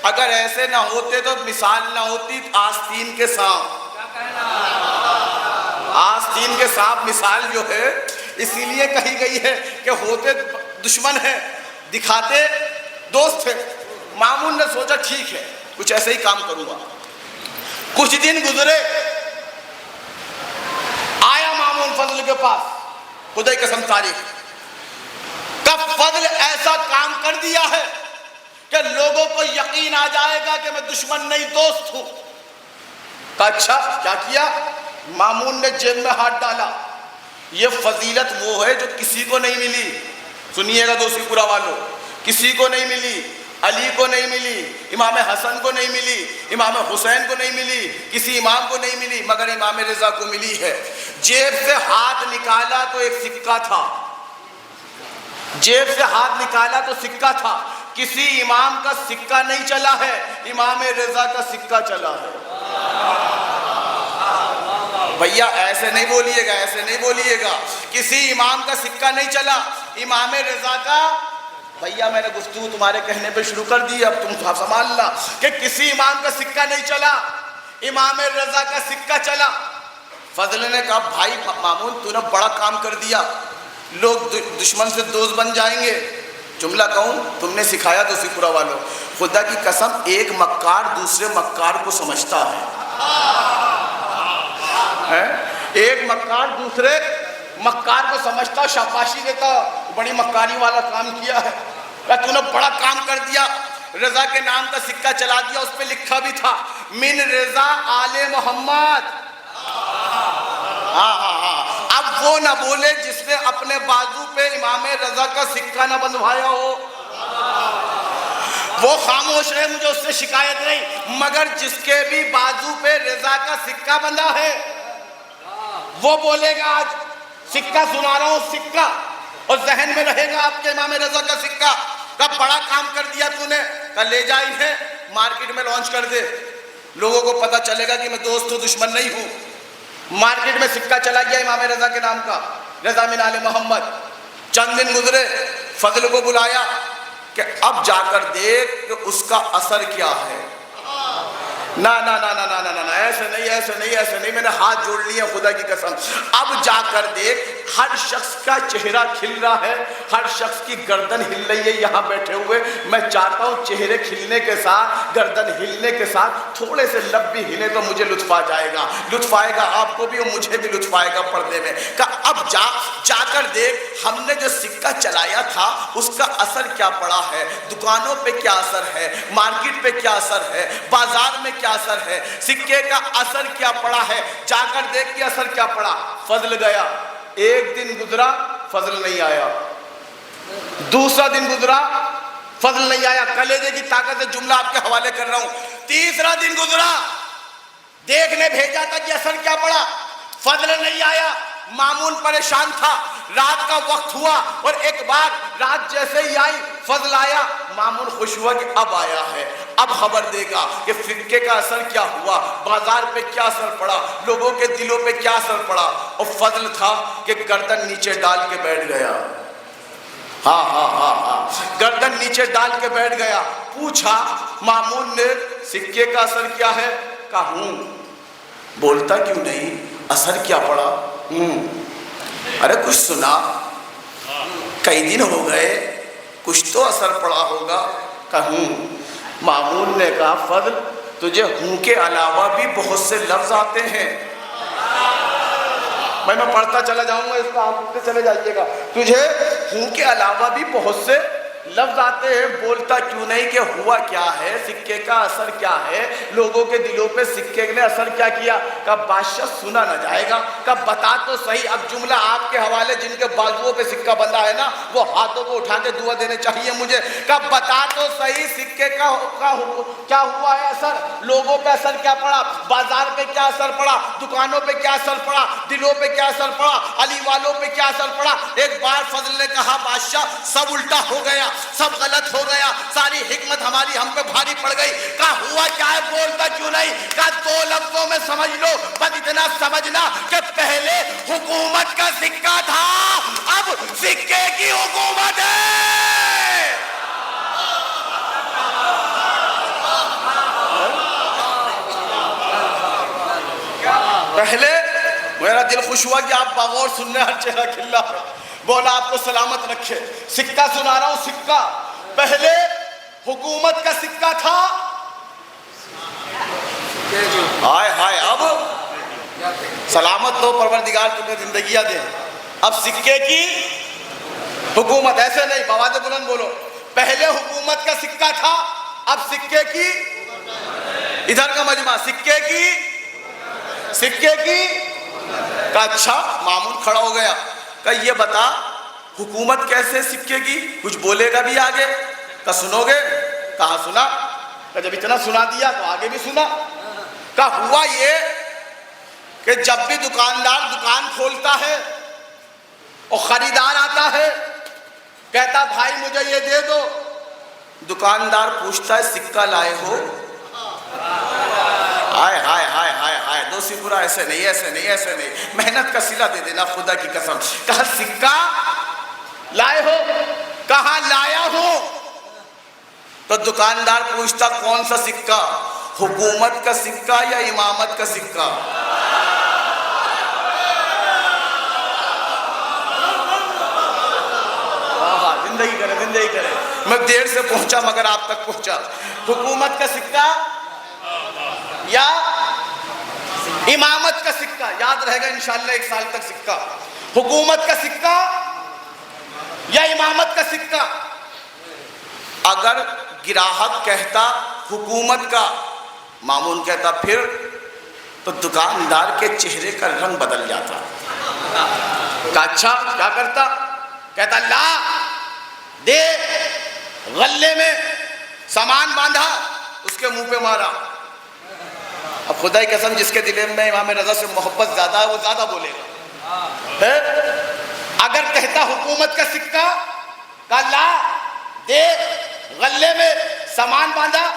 اگر ایسے نہ ہوتے تو مثال نہ ہوتی آستین کے سانپ۔ آستین کے سانپ مثال جو ہے اسی لیے کہی گئی ہے کہ ہوتے دشمن ہیں دکھاتے دوست ہے۔ مامون نے سوچا ٹھیک ہے کچھ ایسے ہی کام کروں گا۔ کچھ دن گزرے، آیا مامون فضل کے پاس، خدا کی قسم تاریخ کب فضل ایسا کام کر دیا ہے کہ لوگوں کو یقین آ جائے گا کہ میں دشمن نہیں دوست ہوں۔ کہا اچھا کیا کیا؟ مامون نے جیب میں ہاتھ ڈالا۔ یہ فضیلت وہ ہے جو کسی کو نہیں ملی، سنیے گا دوسری پورا والوں، کسی کو نہیں ملی، علی کو نہیں ملی، امام حسن کو نہیں ملی، امام حسین کو نہیں ملی، کسی امام کو نہیں ملی، مگر امام رضا کو ملی ہے۔ جیب سے ہاتھ نکالا تو ایک سکہ تھا، جیب سے ہاتھ نکالا تو سکہ تھا۔ کسی امام کا سکہ نہیں چلا ہے، امام رضا کا سکہ چلا ہے۔ بھیا ایسے نہیں بولیے گا، ایسے نہیں بولیے گا، کسی امام کا سکہ نہیں چلا، امام رضا کا۔ بھیا میں نے گفتگو تمہارے کہنے پہ شروع کر دی، اب تم سنبھالنا کہ کسی امام کا سکہ نہیں چلا، امام رضا کا سکہ چلا۔ فضل نے کہا بھائی مامون تو نے بڑا کام کر دیا، لوگ دشمن سے دوست بن جائیں گے۔ جملہ کہوں تم نے سکھایا تو اسی پورا والوں، خدا کی قسم ایک مکار دوسرے مکار کو سمجھتا ہے۔ ایک مکار دوسرے مکار کو سمجھتا، شاباشی دیتا، بڑی مکاری والا کام کیا ہے، تو نے بڑا کام کر دیا۔ رضا کے نام کا سکہ چلا دیا، اس پہ لکھا بھی تھا من رضا آل محمد۔ اب وہ نہ بولے جس نے اپنے بازو پہ امام رضا کا سکہ نہ بندھوایا ہو، وہ خاموش ہے، مجھے اس سے شکایت نہیں، مگر جس کے بھی بازو پہ رضا کا سکہ بندھا ہے وہ بولے گا آج سکہ سنا رہا ہوں، سکہ، اور ذہن میں رہے گا آپ کے امام رضا کا سکہ۔ کب بڑا کام کر دیا تو نے؟ کل لے جا انہیں مارکیٹ میں لانچ کر دے، لوگوں کو پتہ چلے گا کہ میں دوست ہوں دشمن نہیں ہوں۔ مارکیٹ میں سکہ چلا گیا امام رضا کے نام کا، رضا من آل محمد۔ چند دن گزرے، فضل کو بلایا کہ اب جا کر دیکھ کہ اس کا اثر کیا ہے۔ نا نا نا نا نا نا ایسے نہیں ایسے نہیں ایسے نہیں، میں نے ہاتھ جوڑ لیے خدا کی قسم، اب جا کر دیکھ ہر شخص کا چہرہ کھل رہا ہے، ہر شخص کی گردن ہل رہی ہے یہاں بیٹھے ہوئے. میں چاہتا ہوں چہرے کھلنے کے ساتھ، گردن ہلنے کے ساتھ تھوڑے سے لب بھی ہلے تو مجھے لطف آ جائے گا، لطف آئے گا آپ کو بھی اور مجھے بھی لطف آئے گا پڑھنے میں. کہ اب جا کر دیکھ ہم نے جو سکہ چلایا تھا اس کا اثر کیا پڑا ہے، دکانوں پہ کیا اثر ہے، مارکیٹ پہ کیا اثر ہے، بازار میں کیا اثر ہے، سکے کا اثر کیا پڑا ہے. جا کر دیکھ کے اثر کیا پڑا. فضل گیا، ایک دن گزرا فضل نہیں آیا، دوسرا دن گزرا فضل نہیں آیا. کلیجے کی طاقت سے جملہ آپ کے حوالے کر رہا ہوں. تیسرا دن گزرا، دیکھنے بھیجا تھا کہ اثر کیا پڑا، فضل نہیں آیا. مامون پریشان تھا، رات کا وقت ہوا اور ایک بار رات جیسے ہی آئی فضل آیا. مامون خوش ہوا کہ اب آیا ہے، اب خبر دے گا کہ فقے کا اثر کیا ہوا، بازار پہ کیا اثر پڑا، لوگوں کے دلوں پہ کیا اثر پڑا. اور فضل تھا کہ گردن نیچے ڈال کے بیٹھ گیا. گردن نیچے ڈال کے بیٹھ گیا. پوچھا مامون نے سکے کا اثر کیا ہے؟ کہا ہوں. بولتا کیوں نہیں، اثر کیا پڑا؟ ارے کچھ سنا، کئی دن ہو گئے، کچھ تو اثر پڑا ہوگا. کہوں. مامون نے کہا فضل تجھے ہوں کے علاوہ بھی بہت سے لفظ آتے ہیں. میں پڑھتا چلا جاؤں گا، اس کو آپ چلے جائیے گا. تجھے ہوں کے علاوہ بھی بہت سے لفظ آتے ہیں، بولتا کیوں نہیں کہ ہوا کیا ہے، سکے کا اثر کیا ہے، لوگوں کے دلوں پہ سکے نے اثر کیا کیا. کب بادشاہ سنا نہ جائے گا، کب بتا تو صحیح. اب جملہ آپ کے حوالے، جن کے بازوؤں پہ سکہ بندھا ہے نا وہ ہاتھوں کو اٹھا کے دعا دینے چاہیے مجھے. کب بتا تو صحیح سکے کا کیا ہوا ہے اثر، لوگوں پہ اثر کیا پڑا، بازار پہ کیا اثر پڑا، دکانوں پہ کیا اثر پڑا، دلوں پہ کیا اثر پڑا، علی والوں پہ کیا اثر پڑا. ایک بار فضل نے کہا بادشاہ سب الٹا ہو گیا، سب غلط ہو گیا، ساری حکمت ہماری ہم پہ بھاری پڑ گئی. کہا ہوا کیا ہے، بولتا کیوں نہیں؟ کہا دو لفظوں میں سمجھ لو، بس اتنا سمجھنا کہ پہلے حکومت کا سکہ تھا، اب سکے کی حکومت ہے. پہلے میرا دل خوش ہوا کہ آپ باغور سن رہے، ہر چہرہ کھلا. بولا آپ کو سلامت رکھے. سکہ سنا رہا ہوں، سکہ پہلے حکومت کا سکہ تھا. ہائے ہائے، اب سلامت دو پروردگار تمہیں زندگیاں دے. اب سکے کی حکومت. ایسے نہیں، بآواز بلند بولو. پہلے حکومت کا سکہ تھا، اب سکے کی، ادھر کا مجمع، سکے کی. کہا اچھا. مامون کھڑا ہو گیا. کہ یہ بتا حکومت کیسے سکے کی، کچھ بولے گا بھی آگے؟ کہ سنو گے؟ کہا سنا. کہ جب اتنا سنا دیا تو آگے بھی سنا. کہ ہوا یہ کہ جب بھی دکاندار دکان کھولتا ہے اور خریدار آتا ہے کہتا بھائی مجھے یہ دے دو، دکاندار پوچھتا ہے سکہ لائے ہو؟ ہائے ہائے ہائے ہائے ہائے، دو سپورا ایسے نہیں، ایسے نہیں، ایسے نہیں، محنت کا صلہ دے دینا خدا کی قسم. کہا سکہ لائے ہو؟ کہاں لایا ہوں. تو دکاندار پوچھتا کون سا سکہ، حکومت کا سکہ یا امامت کا سکہ؟ زندگی کرے، زندگی کرے. میں دیر سے پہنچا مگر آپ تک پہنچا. حکومت کا سکہ یا امامت کا سکہ؟ یاد رہے گا انشاءاللہ 1 سال تک. سکہ حکومت کا سکہ یا امامت کا سکہ؟ اگر گراہک کہتا حکومت کا، مامون کہتا پھر، تو دکاندار کے چہرے کا رنگ بدل جاتا. کہا اچھا کیا کرتا؟ کہتا لا دے. غلے میں سامان باندھا، اس کے منہ پہ مارا. اب خدا کی قسم جس کے دل میں امام رضا سے محبت زیادہ ہے وہ زیادہ بولے گا. اگر کہتا حکومت کا سکہ، کہا لا دے، غلے میں سامان باندھا،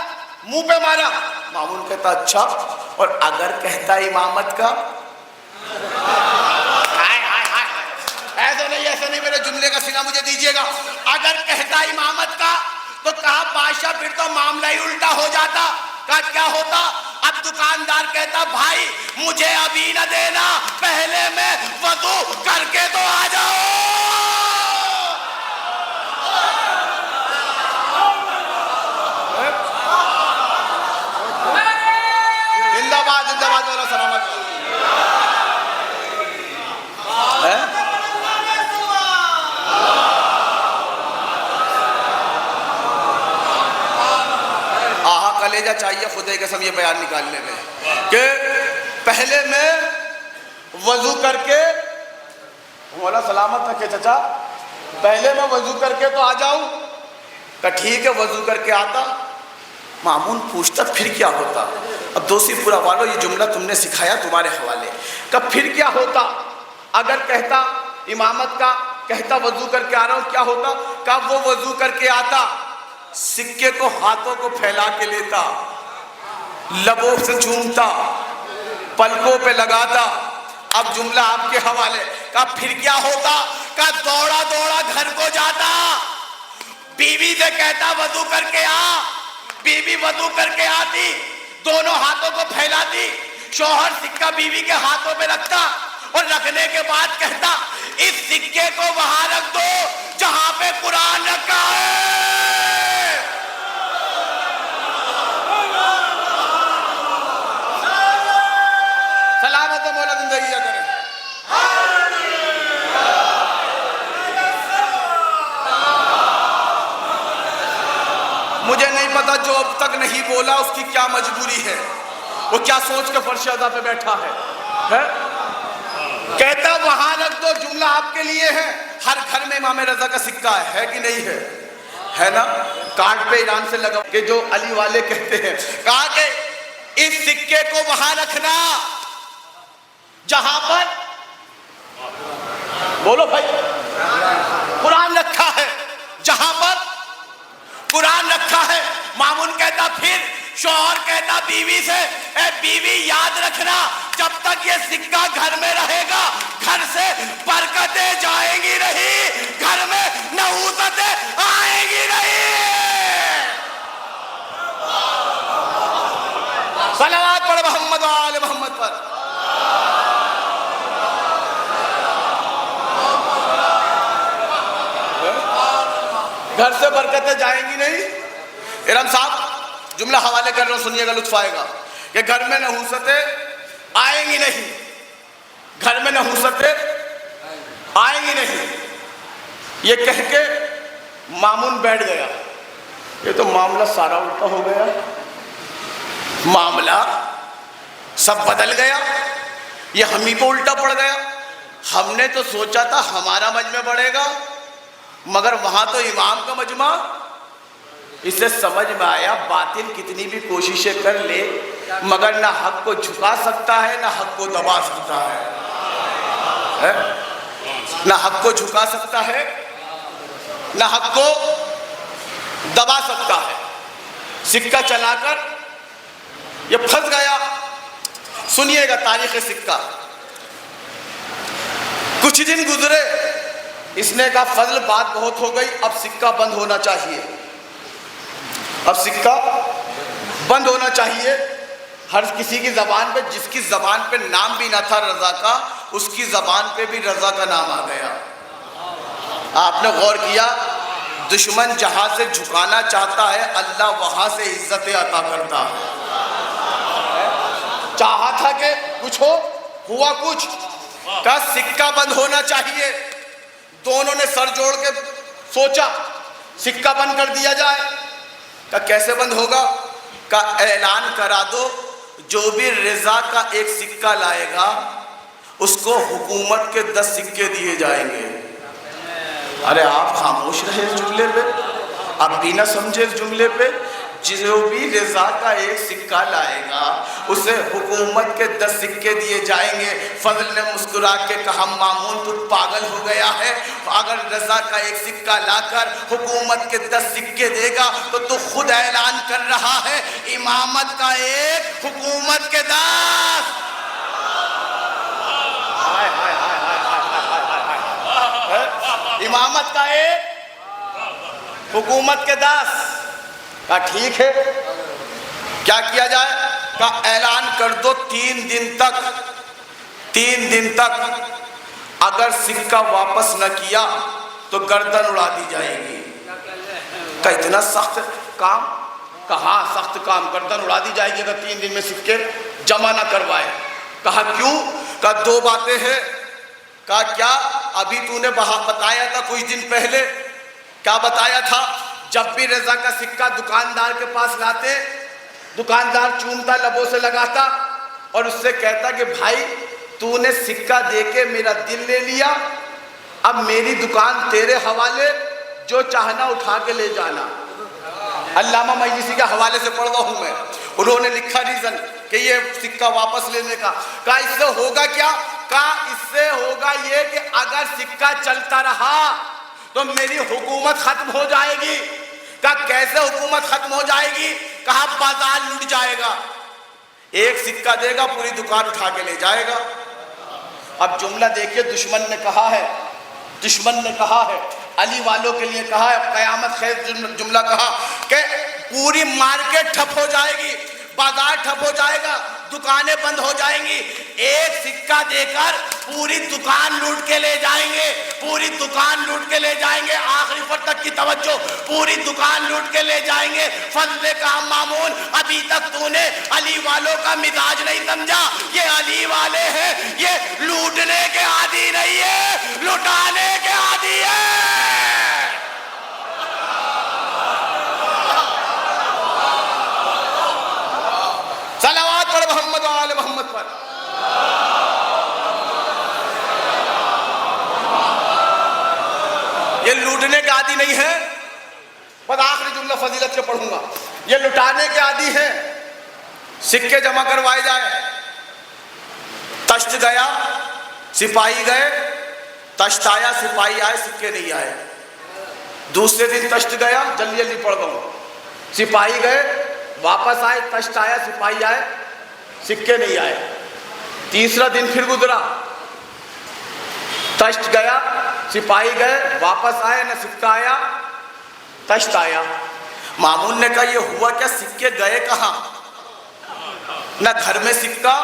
منہ پہ مارا. مامون کہتا اچھا. اور اگر کہتا امامت کا؟ ایسے نہیں میرے جملے کا صلہ مجھے دیجیے گا. اگر کہتا امامت کا تو کہا بادشاہ پھر تو معاملہ ہی الٹا ہو جاتا. کہا کیا ہوتا؟ اب دکاندار کہتا بھائی مجھے ابھی نہ دینا، پہلے میں وضو کر کے تو آ کیا چاہیے خدا کی قسم یہ بیان نکالنے میں کہ پہلے میں وضو کر کے، مولا سلامت رکھے چچا، پہلے میں وضو کر کے تو آ جاؤں؟ کہ ٹھیک ہے وضو کر کے آتا۔ مامون پوچھتا پھر کیا ہوتا؟ اب دوسری پورا والو یہ جملہ تم نے سکھایا تمہارے حوالے، کہ پھر کیا ہوتا؟ اگر کہتا امامت کا، کہتا وضو کر کے آ رہا ہوں، کیا ہوتا؟ کہ وہ وضو کر کے آتا، سکے کو ہاتھوں کو پھیلا کے لیتا، لبوں سے چومتا، پلکوں پہ لگاتا۔ اب جملہ آپ کے حوالے، کہ پھر کیا ہوتا؟ کہ دوڑا دوڑا گھر کو جاتا، بیوی سے کہتا وضو کر کے آ، بیوی وضو کر کے آتی، دونوں ہاتھوں کو پھیلاتی، شوہر سکہ بیوی کے ہاتھوں پہ رکھتا، اور رکھنے کے بعد کہتا اس سکے کو وہاں رکھ دو جہاں پہ قرآن رکھا ہے۔ سلامت مولا زندگی کرے۔ مجھے نہیں پتا جو اب تک نہیں بولا اس کی کیا مجبوری ہے، وہ کیا سوچ کے فرش ادا پہ بیٹھا ہے۔ کہتا وہاں رکھ دو، جملہ آپ کے لیے ہے۔ ہر گھر میں امام رضا کا سکہ ہے کہ نہیں ہے؟ ہے نا؟ کارڈ پہ ایران سے لگا کہ جو علی والے کہتے ہیں، کہا کہ اس سکے کو وہاں رکھنا جہاں پر، بولو بھائی، قرآن رکھا ہے، جہاں پر قرآن رکھا ہے۔ مامون کہتا پھر، شوہر کہتا بیوی سے، اے بیوی یاد رکھنا جب تک یہ سکہ گھر میں رہے گا گھر سے برکتیں جائیں گی نہیں، گھر میں نحوستیں آئیں گی نہیں۔ صلوات پڑھ محمد و آل محمد پر۔ گھر سے برکتیں جائیں گی نہیں۔ ارم صاحب جملہ حوالے کر رہا ہوں، سنیے گا لطف آئے گا، کہ گھر میں نحوستیں آئیں گی نہیں، گھر میں نحوستیں آئیں گی نہیں۔ یہ کہہ کے مامون بیٹھ گیا۔ یہ تو معاملہ سارا الٹا ہو گیا، معاملہ سب بدل گیا، یہ ہم ہی پہ الٹا پڑ گیا۔ ہم نے تو سوچا تھا ہمارا مجمع بڑھے گا، مگر وہاں تو امام کا مجمع۔ اسے سمجھ میں آیا باطل کتنی بھی کوششیں کر لے مگر نہ حق کو جھکا سکتا ہے نہ حق کو دبا سکتا ہے، نہ حق کو جھکا سکتا ہے نہ حق کو دبا سکتا ہے۔ سکہ چلا کر یہ پھنس گیا۔ سنیے گا تاریخ سکہ۔ کچھ دن گزرے، اس نے کہا فضل بات بہت ہو گئی، اب سکہ بند ہونا چاہیے، اب سکہ بند ہونا چاہیے۔ ہر کسی کی زبان پہ، جس کی زبان پہ نام بھی نہ تھا رضا کا، اس کی زبان پہ بھی رضا کا نام آ گیا۔ آپ نے غور کیا، دشمن جہاں سے جھکانا چاہتا ہے اللہ وہاں سے عزت عطا کرتا ہے۔ چاہا تھا کہ کچھ ہو، ہوا کچھ، کا سکہ بند ہونا چاہیے۔ دونوں نے سر جوڑ کے سوچا سکہ بند کر دیا جائے۔ کہ کیسے بند ہوگا؟ کہ اعلان کرا دو جو بھی رضا کا ایک سکہ لائے گا اس کو حکومت کے 10 سکے دیے جائیں گے۔ ارے آپ خاموش رہے اس جملے پہ، آپ بھی نہ سمجھے اس جملے پہ۔ جو بھی رضا کا ایک سکہ لائے گا اسے حکومت کے 10 سکے دیے جائیں گے۔ فضل نے مسکرا کے کہا مامون تو پاگل ہو گیا ہے، اگر رضا کا ایک سکہ لا کر حکومت کے 10 سکے دے گا تو خود اعلان کر رہا ہے امامت کا ایک حکومت کے 10۔ امامت کا ایک حکومت کے 10۔ کہا ٹھیک ہے، کیا کیا جائے؟ کہا اعلان کر دو 3 دن تک اگر سکہ واپس نہ کیا تو گردن اڑا دی جائے گی۔ کہا اتنا سخت کام؟ کہا سخت کام، گردن اڑا دی جائے گی اگر 3 دن میں سکے جمع نہ کروائے۔ کہا کیوں؟ کہا 2 باتیں ہیں۔ کہا کیا؟ ابھی تو نے بتایا تھا کچھ دن پہلے، کیا بتایا تھا؟ جب بھی رضا کا سکہ دکاندار کے پاس لاتے دکاندار چومتا، لبوں سے لگاتا اور اس سے کہتا کہ بھائی تو نے سکہ دے کے میرا دل لے لیا، اب میری دکان تیرے حوالے، جو چاہنا اٹھا کے لے جانا۔ علامہ مجلسی کے حوالے سے پڑھ رہا ہوں میں، انہوں نے لکھا ریزن کہ یہ سکہ واپس لینے کا۔ کہا اس سے ہوگا کیا؟ کہا اس سے ہوگا یہ کہ اگر سکہ چلتا رہا تو میری حکومت ختم ہو جائے گی۔ کہا کیسے حکومت ختم ہو جائے گی؟ کہا بازار لٹ جائے گا، ایک سکہ دے گا پوری دکان اٹھا کے لے جائے گا۔ اب جملہ دیکھیے، دشمن نے کہا ہے، دشمن نے کہا ہے، علی والوں کے لیے کہا ہے، قیامت خیز جملہ کہا کہ پوری مارکیٹ ٹھپ ہو جائے گی، بازار ٹھپ ہو جائے گا، دکانیں بند ہو جائیں گی، ایک سکہ دے کر پوری دکان لوٹ کے لے جائیں گے، پوری دکان لوٹ کے لے جائیں گے۔ آخری فرد تک کی توجہ، پوری دکان لوٹ کے لے جائیں گے۔ فضل نے کہا مامون ابھی تک تو نے علی والوں کا مزاج نہیں سمجھا، یہ علی والے ہیں، یہ لوٹنے کے عادی نہیں ہے، لٹانے کے عادی ہے۔ صلوات پڑھ محمد و آل محمد پر۔ یہ لوٹنے کے عادی نہیں ہے، بس آخری جملہ فضیلت کے پڑھوں گا، یہ لٹانے کے عادی ہیں۔ سکے جمع کروائے جائے، تشت گیا، سپاہی گئے، تشت آیا، سپاہی آئے، سکے نہیں آئے۔ دوسرے دن تشت گیا، جلدی جلدی پڑھ دوں، سپاہی گئے، واپس آئے، تشت آیا، سپاہی آئے، سکے نہیں آئے۔ تیسرا دن پھر گزرا، تشت گیا، سپاہی گئے، واپس آئے، نہ سکہ آیا، تشت آیا۔ مامون نے کہا یہ ہوا کیا، سکے گئے کہاں؟ نہ گھر میں سکہ،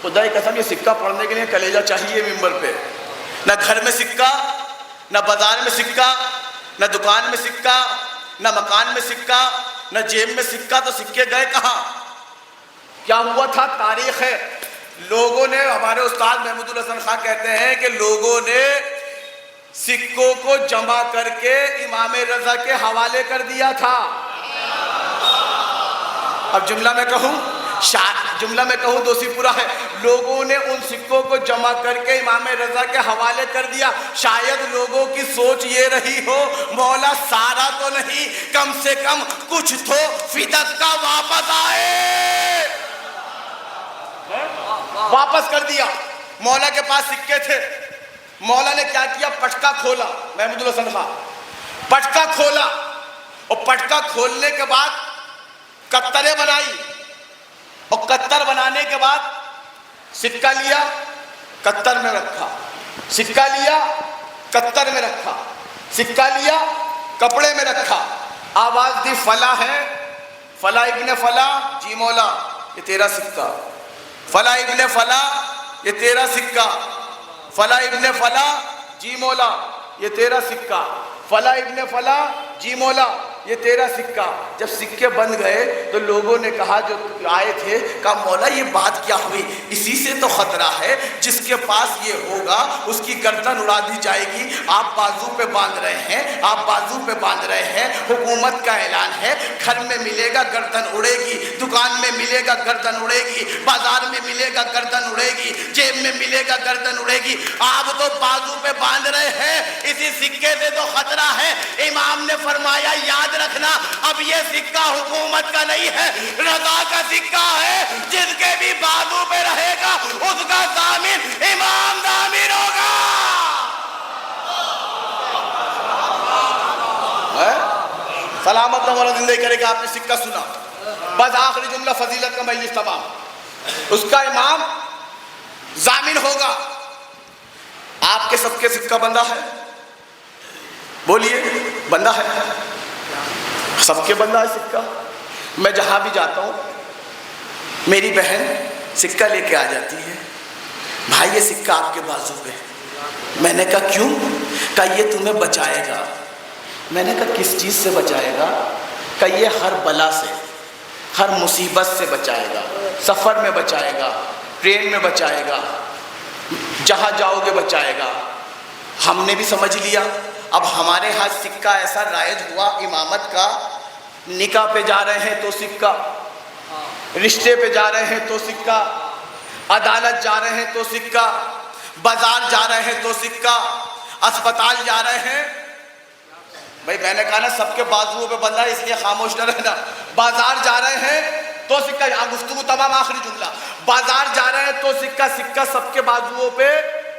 خدا کی قسم یہ سکہ پڑھنے کے لیے کلیجہ چاہیے ممبر پہ، نہ گھر میں سکہ، نہ بازار میں سکہ، نہ دکان میں سکہ، نہ مکان میں سکہ، نہ جیب میں سکہ، تو سکے گئے کہاں؟ کیا ہوا تھا؟ تاریخ ہے، لوگوں نے، ہمارے استاد محمود الحسن خان کہتے ہیں کہ لوگوں نے سکوں کو جمع کر کے امام رضا کے حوالے کر دیا تھا۔ اب جملہ میں کہوں دوسری پورا ہے، لوگوں نے ان سکوں کو جمع کر کے امام رضا کے حوالے کر دیا۔ شاید لوگوں کی سوچ یہ رہی ہو مولا سارا تو نہیں، کم سے کم کچھ تو فدت کا واپس آئے، واپس کر دیا۔ مولا کے پاس سکے تھے، مولا نے کیا کیا؟ پٹکا کھولا، محمود الحسن خان پٹکا کھولا، اور پٹکا کھولنے کے بعد کتریں بنائی، اور کتر بنانے کے بعد سکہ لیا، کتر میں رکھا، سکہ لیا، کتر میں رکھا، سکہ لیا، کپڑے میں رکھا، آواز دی فلاں ہے، فلاں ابن فلاں، جی مولا یہ تیرا سکہ، فلاں ابن فلاں یہ تیرا سکہ، فلاں ابن فلاں جی مولا یہ تیرا سکہ، فلاں ابن فلاں جی مولا یہ تیرا سکہ۔ جب سکے بن گئے تو لوگوں نے کہا، جو آئے تھے، کہا مولا یہ بات کیا ہوئی؟ اسی سے تو خطرہ ہے، جس کے پاس یہ ہوگا اس کی گردن اڑا دی جائے گی۔ آپ بازو پہ باندھ رہے ہیں، آپ بازو پہ باندھ رہے ہیں، حکومت کا اعلان ہے، گھر میں ملے گا گردن اڑے گی، دکان میں ملے گا گردن اڑے گی، بازار میں ملے گا گردن اڑے گی، جیب میں ملے گا گردن اڑے گی۔ آپ تو بازو پہ باندھ رہے ہیں، اسی سکے سے تو خطرہ ہے۔ امام نے فرمایا یاد رکھنا، اب یہ سکہ حکومت کا نہیں ہے، رضا کا سکہ ہے، جس کے بھی بازو پہ رہے گا اس کا ضامن امام ضامن ہوگا۔ سلامت نہ زندگی کرے گا۔ آپ نے سکہ سنا، بس آخری جملہ فضیلت کا مجلس تمام، اس کا امام ضامن ہوگا۔ آپ کے سب کے سکہ بندہ ہے، بولیے بندہ ہے، سب کے بندہ ہے سکہ۔ میں جہاں بھی جاتا ہوں میری بہن سکہ لے کے آ جاتی ہے، بھائی یہ سکہ آپ کے بازو پہ۔ میں نے کہا کیوں؟ کہا یہ تمہیں بچائے گا۔ میں نے کہا کس چیز سے بچائے گا؟ کہا یہ ہر بلا سے، ہر مصیبت سے بچائے گا، سفر میں بچائے گا، ٹرین میں بچائے گا، جہاں جاؤ گے بچائے گا۔ ہم نے بھی سمجھ لیا۔ اب ہمارے ہاتھ سکہ ایسا رائج ہوا امامت کا، نکاح پہ جا رہے ہیں تو سکہ، رشتے پہ جا رہے ہیں تو سکہ، عدالت جا رہے ہیں تو سکہ، بازار جا رہے ہیں تو سکہ، اسپتال جا رہے ہیں. بھائی میں نے کہا نا سب کے بازوؤں پہ بندھا ہے، اس لیے خاموش نہ رہنا. بازار جا رہے ہیں تو سکہ، یہاں گفتگو تمام، آخری جملہ. بازار جا رہے ہیں تو سکہ، سکہ سب کے بازوؤں پہ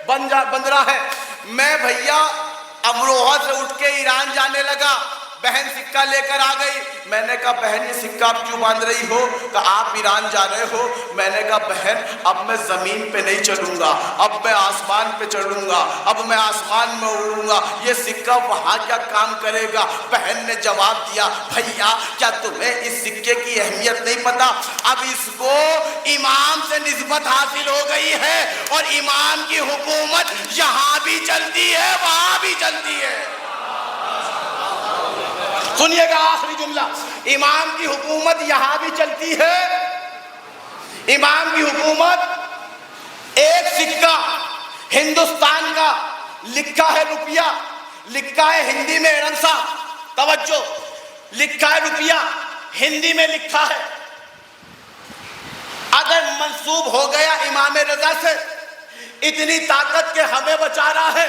بندھ رہا ہے. میں بھیا امروہہ سے اٹھ کے ایران جانے لگا، بہن سکہ لے کر آ گئی. میں نے کہا بہن یہ سکہ آپ کیوں باندھ رہی ہو؟ کہ آپ ایران جا رہے ہو. میں نے کہا بہن اب میں زمین پہ نہیں چلوں گا، اب میں آسمان پہ چڑھوں گا، اب میں آسمان میں اڑوں گا، یہ سکہ وہاں کیا کام کرے گا؟ بہن نے جواب دیا بھیا کیا تمہیں اس سکے کی اہمیت نہیں پتا؟ اب اس کو امام سے نسبت حاصل ہو گئی ہے اور امام کی حکومت یہاں بھی چلتی ہے وہاں بھی چلتی ہے. سنیے گا آخری جملہ، امام کی حکومت یہاں بھی چلتی ہے. امام کی حکومت، ایک سکہ ہندوستان کا لکھا ہے روپیہ، لکھا ہے ہندی میں ارنسا، توجہ، لکھا ہے روپیہ ہندی میں لکھا ہے. اگر منسوب ہو گیا امام رضا سے، اتنی طاقت کہ ہمیں بچا رہا ہے،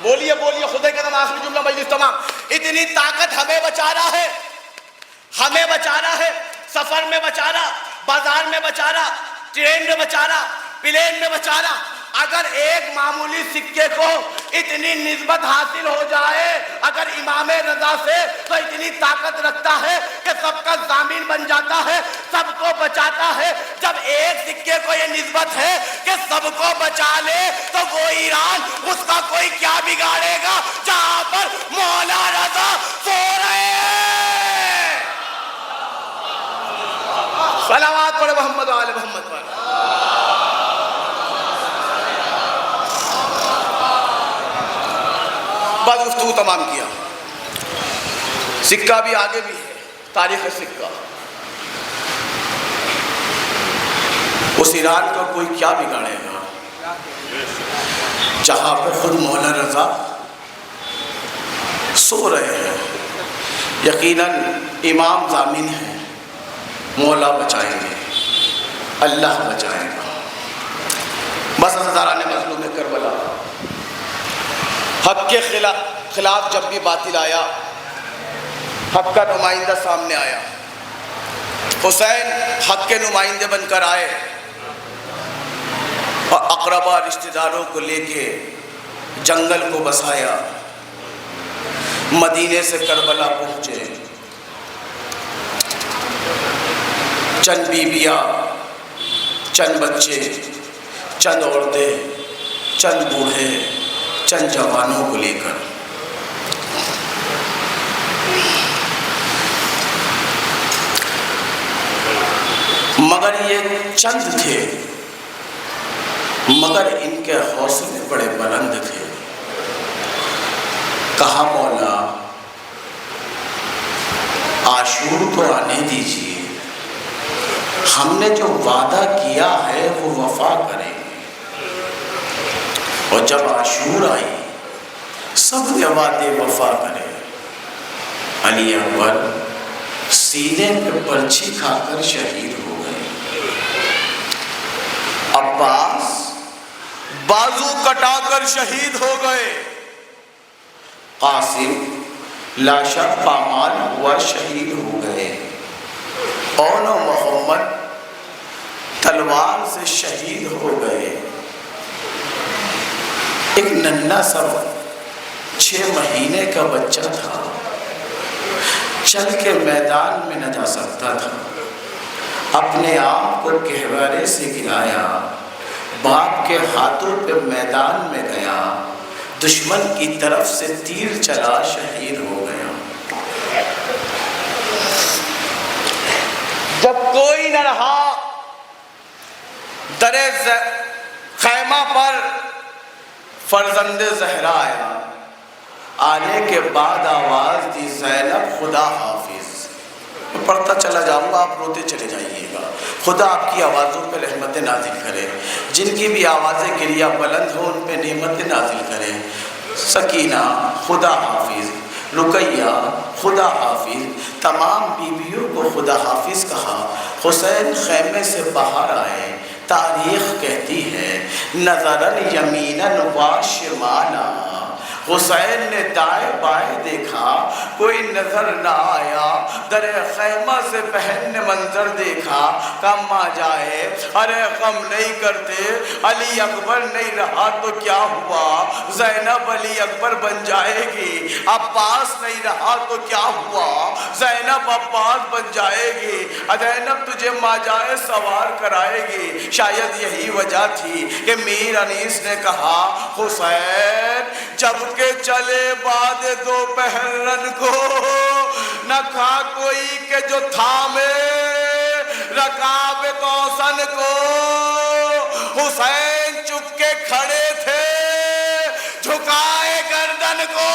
بولیے بولیے خدا کے نام، آخری جملہ مجلس تمام. اتنی طاقت ہمیں بچا رہا ہے، ہمیں بچا رہا ہے، سفر میں بچا رہا، بازار میں بچا رہا، ٹرین میں بچا رہا، پلین میں بچا رہا. اگر ایک معمولی سکے کو اتنی نسبت حاصل ہو جائے اگر امام رضا سے، تو اتنی طاقت رکھتا ہے کہ سب کا ضامن بن جاتا ہے، سب کو بچاتا ہے. جب ایک سکے کو یہ نسبت ہے کہ سب کو بچا لے تو وہ ایران اس کا کوئی کیا بگاڑے گا جہاں پر مولا رضا سو رہے ہیں. صلوات پڑھے محمد و آل محمد پر. بعد گفتگو تمام کیا. سکہ بھی آگے بھی ہے، تاریخ سکہ. اس ایران کا کوئی کیا بگاڑے گا جہاں پہ خود مولا رضا سو رہے ہیں. یقیناً امام ضامن ہے، مولا بچائیں گے، اللہ بچائے گا. بس ہزاران مظلوم کربلا، حق کے خلاف جب بھی باطل آیا، حق کا نمائندہ سامنے آیا. حسین حق کے نمائندے بن کر آئے اور اقربا رشتہ داروں کو لے کے جنگل کو بسایا، مدینے سے کربلا پہنچے. چند بیویاں، چند بچے، چند عورتیں، چند بوڑھے، چند جوانوں کو لے کر مگر یہ چند تھے، مگر ان کے حوصلے بڑے بلند تھے. کہا مولا عاشور تو آنے دیجیے، ہم نے جو وعدہ کیا ہے وہ وفا کریں گے. اور جب عاشور آئی سب نے وعدے وفا کرے. علی اکبر سینے پہ پرچھی کھا کر شہید ہو گئے. عباس بازو کٹا کر شہید ہو گئے. قاسم لاشا پامال ہوا شہید ہو گئے. اور محمد تلوار سے شہید ہو گئے. ایک ننھا سا 6 مہینے کا بچہ تھا، چل کے میدان میں نہ جا سکتا تھا. اپنے آپ کو گہوارے سے گرایا، باپ کے ہاتھوں پہ میدان میں گیا، دشمن کی طرف سے تیر چلا، شہید ہو گیا. جب کوئی نہ رہا در خیمہ پر فرزند زہرا آیا. آنے کے بعد آواز دی زینب خدا حافظ. میں پڑھتا چلا جاؤں گا، آپ روتے چلے جائیے گا. خدا آپ کی آوازوں پہ رحمت نازل کرے، جن کی بھی آوازیں گریہ بلند ہوں ان پہ نعمت نازل کرے. سکینہ خدا حافظ. رقیہ خدا حافظ، تمام بیویوں کو خدا حافظ کہا۔ حسین خیمے سے باہر آئے، تاریخ کہتی ہے نظر الیمین و شمالا، حسین نے دائیں بائیں دیکھا، کوئی نظر نہ آیا، در خیمہ سے بہن نے منظر دیکھا، کم آ جائے، ارے غم نہیں کرتے، علی اکبر نہیں رہا تو کیا ہوا، زینب علی اکبر بن جائے گی، عباس نہیں رہا تو کیا ہوا، زینب عباس بن جائے گی، زینب تجھے ماجائے سوار کرائے گی۔ شاید یہی وجہ تھی کہ میر انیس نے کہا حسین جب کہ چلے بعد دوپہرن کو، نہ تھا کوئی کہ جو تھامے رکاب توسن کو، حسین چپ کے کھڑے تھے جھکائے گردن کو،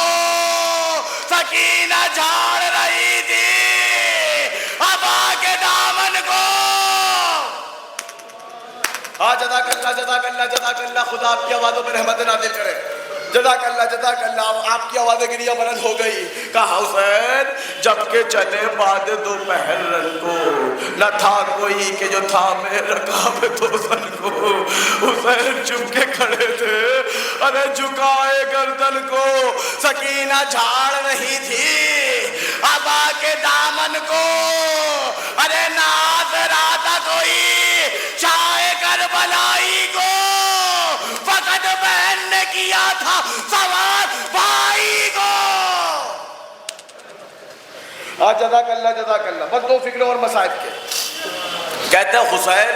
سکینہ جھاڑ رہی تھی ابا کے دامن کو۔ جزاک اللہ جزاک اللہ جزاک اللہ، خدا آپ کی آوازوں پر رحمت نازل کرے۔ جزاک اللہ، آپ کی آوازیں گریہ بلند ہو گئی۔ کہا حسین جب کہ چلے بعد دوپہر کو، نہ تھا کوئی کہ جو تھامے رکاب توسن کو، حسین چپ کے کھڑے تھے، ارے جھکائے گردن کو، سکینہ جھاڑ رہی تھی ابا کے دامن کو، ارے ناز رہا تھا کوئی چاہے کربلائی کو، فقط بہن نے کیا تھا سوار بھائی کو۔ جزاک اللہ، بس دو فکروں اور مصائب کے۔ کہتے ہیں حسین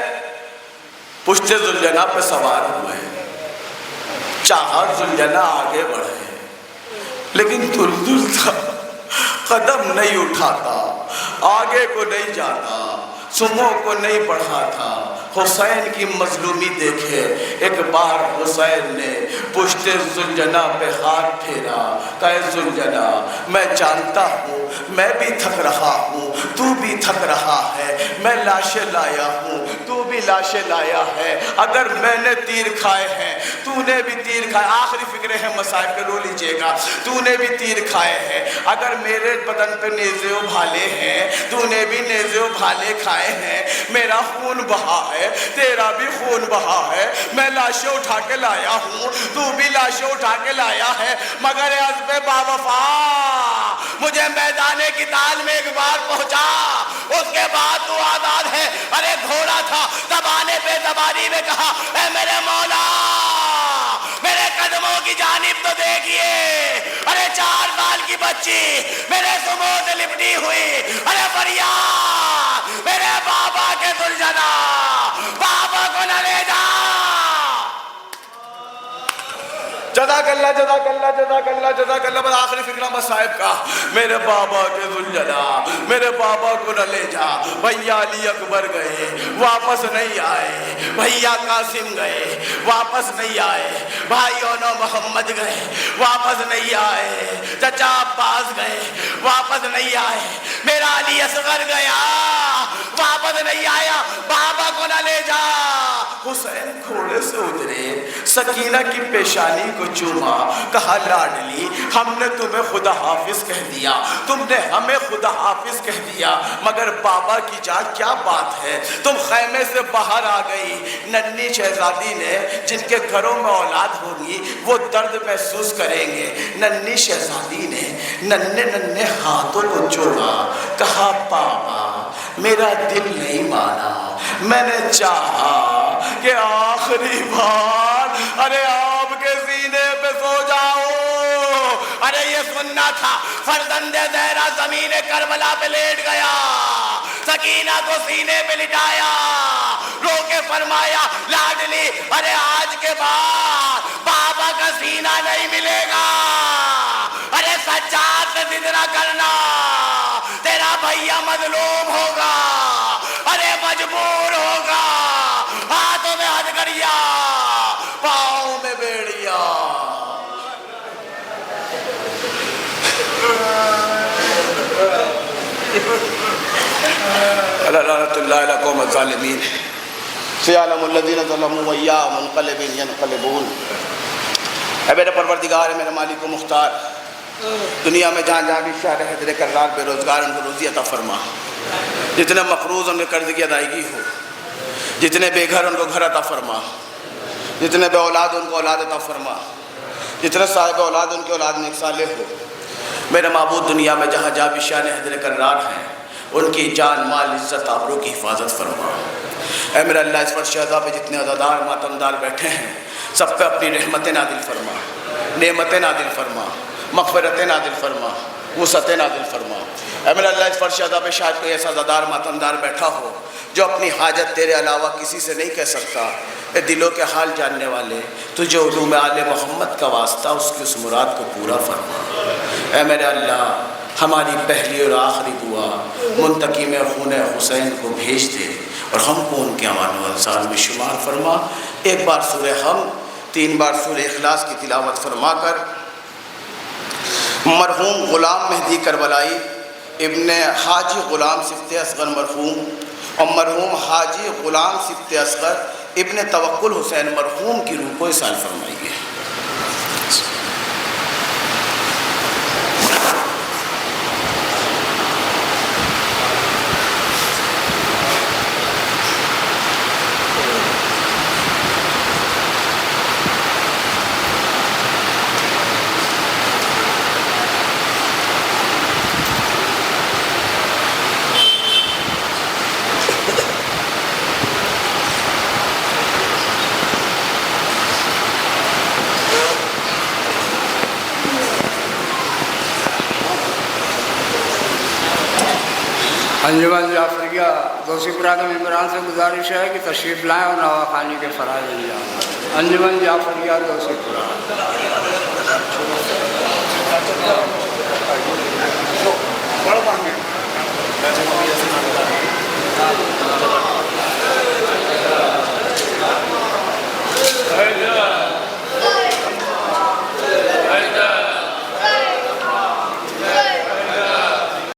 پشت ذوالجناح پہ سوار ہوئے، چاہا ذوالجناح آگے بڑھے، لیکن دل تھا، قدم نہیں اٹھاتا، آگے کو نہیں جاتا، سمو کو نہیں بڑھاتا۔ حسین کی مظلومی دیکھے، ایک بار حسین نے پشت ذوالجناح پہ ہاتھ پھیرا، کہے ذوالجناح میں جانتا ہوں میں بھی تھک رہا ہوں، تو بھی تھک رہا ہے، میں لاشیں لایا ہوں، تو بھی لاشیں لایا ہے، اگر میں نے تیر کھائے ہیں تو نے بھی تیر کھائے، آخری فکرے ہیں مصائب کے، رو لیجئے گا، تو نے بھی تیر کھائے ہیں، اگر میرے بدن پہ نیزے ابھالے ہیں تو نے بھی نیزے ابھالے کھائے ہیں، میرا خون بہا ہے تیرا بھی خون بہا ہے، میں لاشیں اٹھا کے لایا ہوں، تو بھی لاشیں اٹھا کے لایا ہے، مگر عزم باوفا مجھے میدان قتال میں ایک بار پہنچا، اس کے بعد تو آزاد ہے۔ ارے گھوڑا تھا، زبانے پہ زبانی میں کہا اے میرے مولا میرے قدموں کی جانب تو دیکھیے، ارے 4 سال کی بچی میرے سمو سے لپٹی ہوئی، ارے فریاد میرے بابا کے ذوالجناح، بابا کو نہ لے جا۔ جزاک اللہ، بس آخری فکرہ مصائب کا، میرے بابا کے ذوالجلال، میرے بابا کو نہ لے جا۔ بھیا علی اکبر گئے واپس نہیں آئے، بھیا قاسم گئے واپس نہیں آئے، بھائیوں نو محمد گئے واپس نہیں آئے، چچا عباس گئے واپس نہیں آئے، میرا علی اصغر گیا واپس نہیں آیا، بابا کو نہ لے جا۔ حسین گھوڑے سے اترے، سکینہ کی پیشانی کو چوما، کہا لاڈلی ہم نے تمہیں خدا حافظ کہہ دیا، تم نے ہمیں خدا حافظ کہہ دیا، مگر بابا کی جان کیا بات ہے، تم خیمے سے باہر آ گئی۔ ننھی شہزادی نے، جن کے گھروں میں اولاد ہوگی وہ درد محسوس کریں گے، ننھی شہزادی نے ننھے ہاتھوں کو جوڑا، کہا بابا میرا دل نہیں مانا، میں نے چاہا کہ آخری بار ارے آپ کے سینے پہ سو جاؤ، ارے یہ سننا تھا، فرزند زہرا زمین کربلا پہ لیٹ گیا، سکینہ کو سینے پہ لٹایا، رو کے فرمایا لاڈلی ارے آج کے بعد بابا کا سینہ نہیں ملے گا، ارے سجاد سے ضد نہ کرنا، تیرا بھیا مظلوم ہوگا، ارے مجبور ہوگا، ہاتھوں میں ہتھکڑیاں پاؤں میں بیڑیا۔ لعنت اللہ علی قوم الظالمین، سیعلم الذین ظلموا وایہا منقلب ینقلبون۔ اے میرے پروردگار، میرے مالک و مختار، دنیا میں جہاں جہاں بھی شہر حیدر کرار بے روزگار ان کو روزی عطا فرما، جتنے مقروض ان کے قرض کی ادائیگی ہو، جتنے بے گھر ان کو گھر عطا فرما، جتنے بے اولاد ان کو اولاد عطا فرما، جتنے صاحب اولاد ان کے اولاد نیک صالح ہو۔ میرے معبود دنیا میں جہاں جہاں بھی شان حیدر کرار ہیں ان کی جان مال عزت آبرو کی حفاظت فرما۔ اے میرے اللہ اس پر شہداء پہ جتنے عزادار ماتمدار بیٹھے ہیں سب پہ اپنی رحمتیں نازل فرما، نعمتیں نازل فرما، مغفرتیں نازل فرما، وسعتیں نازل فرما۔ اے میرے اللہ اس پر شہداء پہ شاید کوئی ایسا عزادار ماتمدار بیٹھا ہو جو اپنی حاجت تیرے علاوہ کسی سے نہیں کہہ سکتا، اے دلوں کے حال جاننے والے تجھے علوم آل محمد کا واسطہ اس کی اس مراد کو پورا فرما۔ اے میرے اللہ ہماری پہلی اور آخری دعا منتقم خون حسین کو بھیج دے اور ہم کو ان کے امان و انصار میں شمار فرما۔ ایک بار سورہ حمد 3 بار سورہ اخلاص کی تلاوت فرما کر مرحوم غلام مہدی کربلائی ابن حاجی غلام صفت اصغر مرحوم اور مرحوم حاجی غلام صفت اصغر ابن توکل حسین مرحوم کی روح کو اصال فرمائیے۔ انجمن جعفریہ دوسی پورہ کے ممبران سے گزارش ہے کہ تشریف لائیں اور نواخوانی کے فرائض انجام۔ انجمن جعفریہ دوسی پورہ۔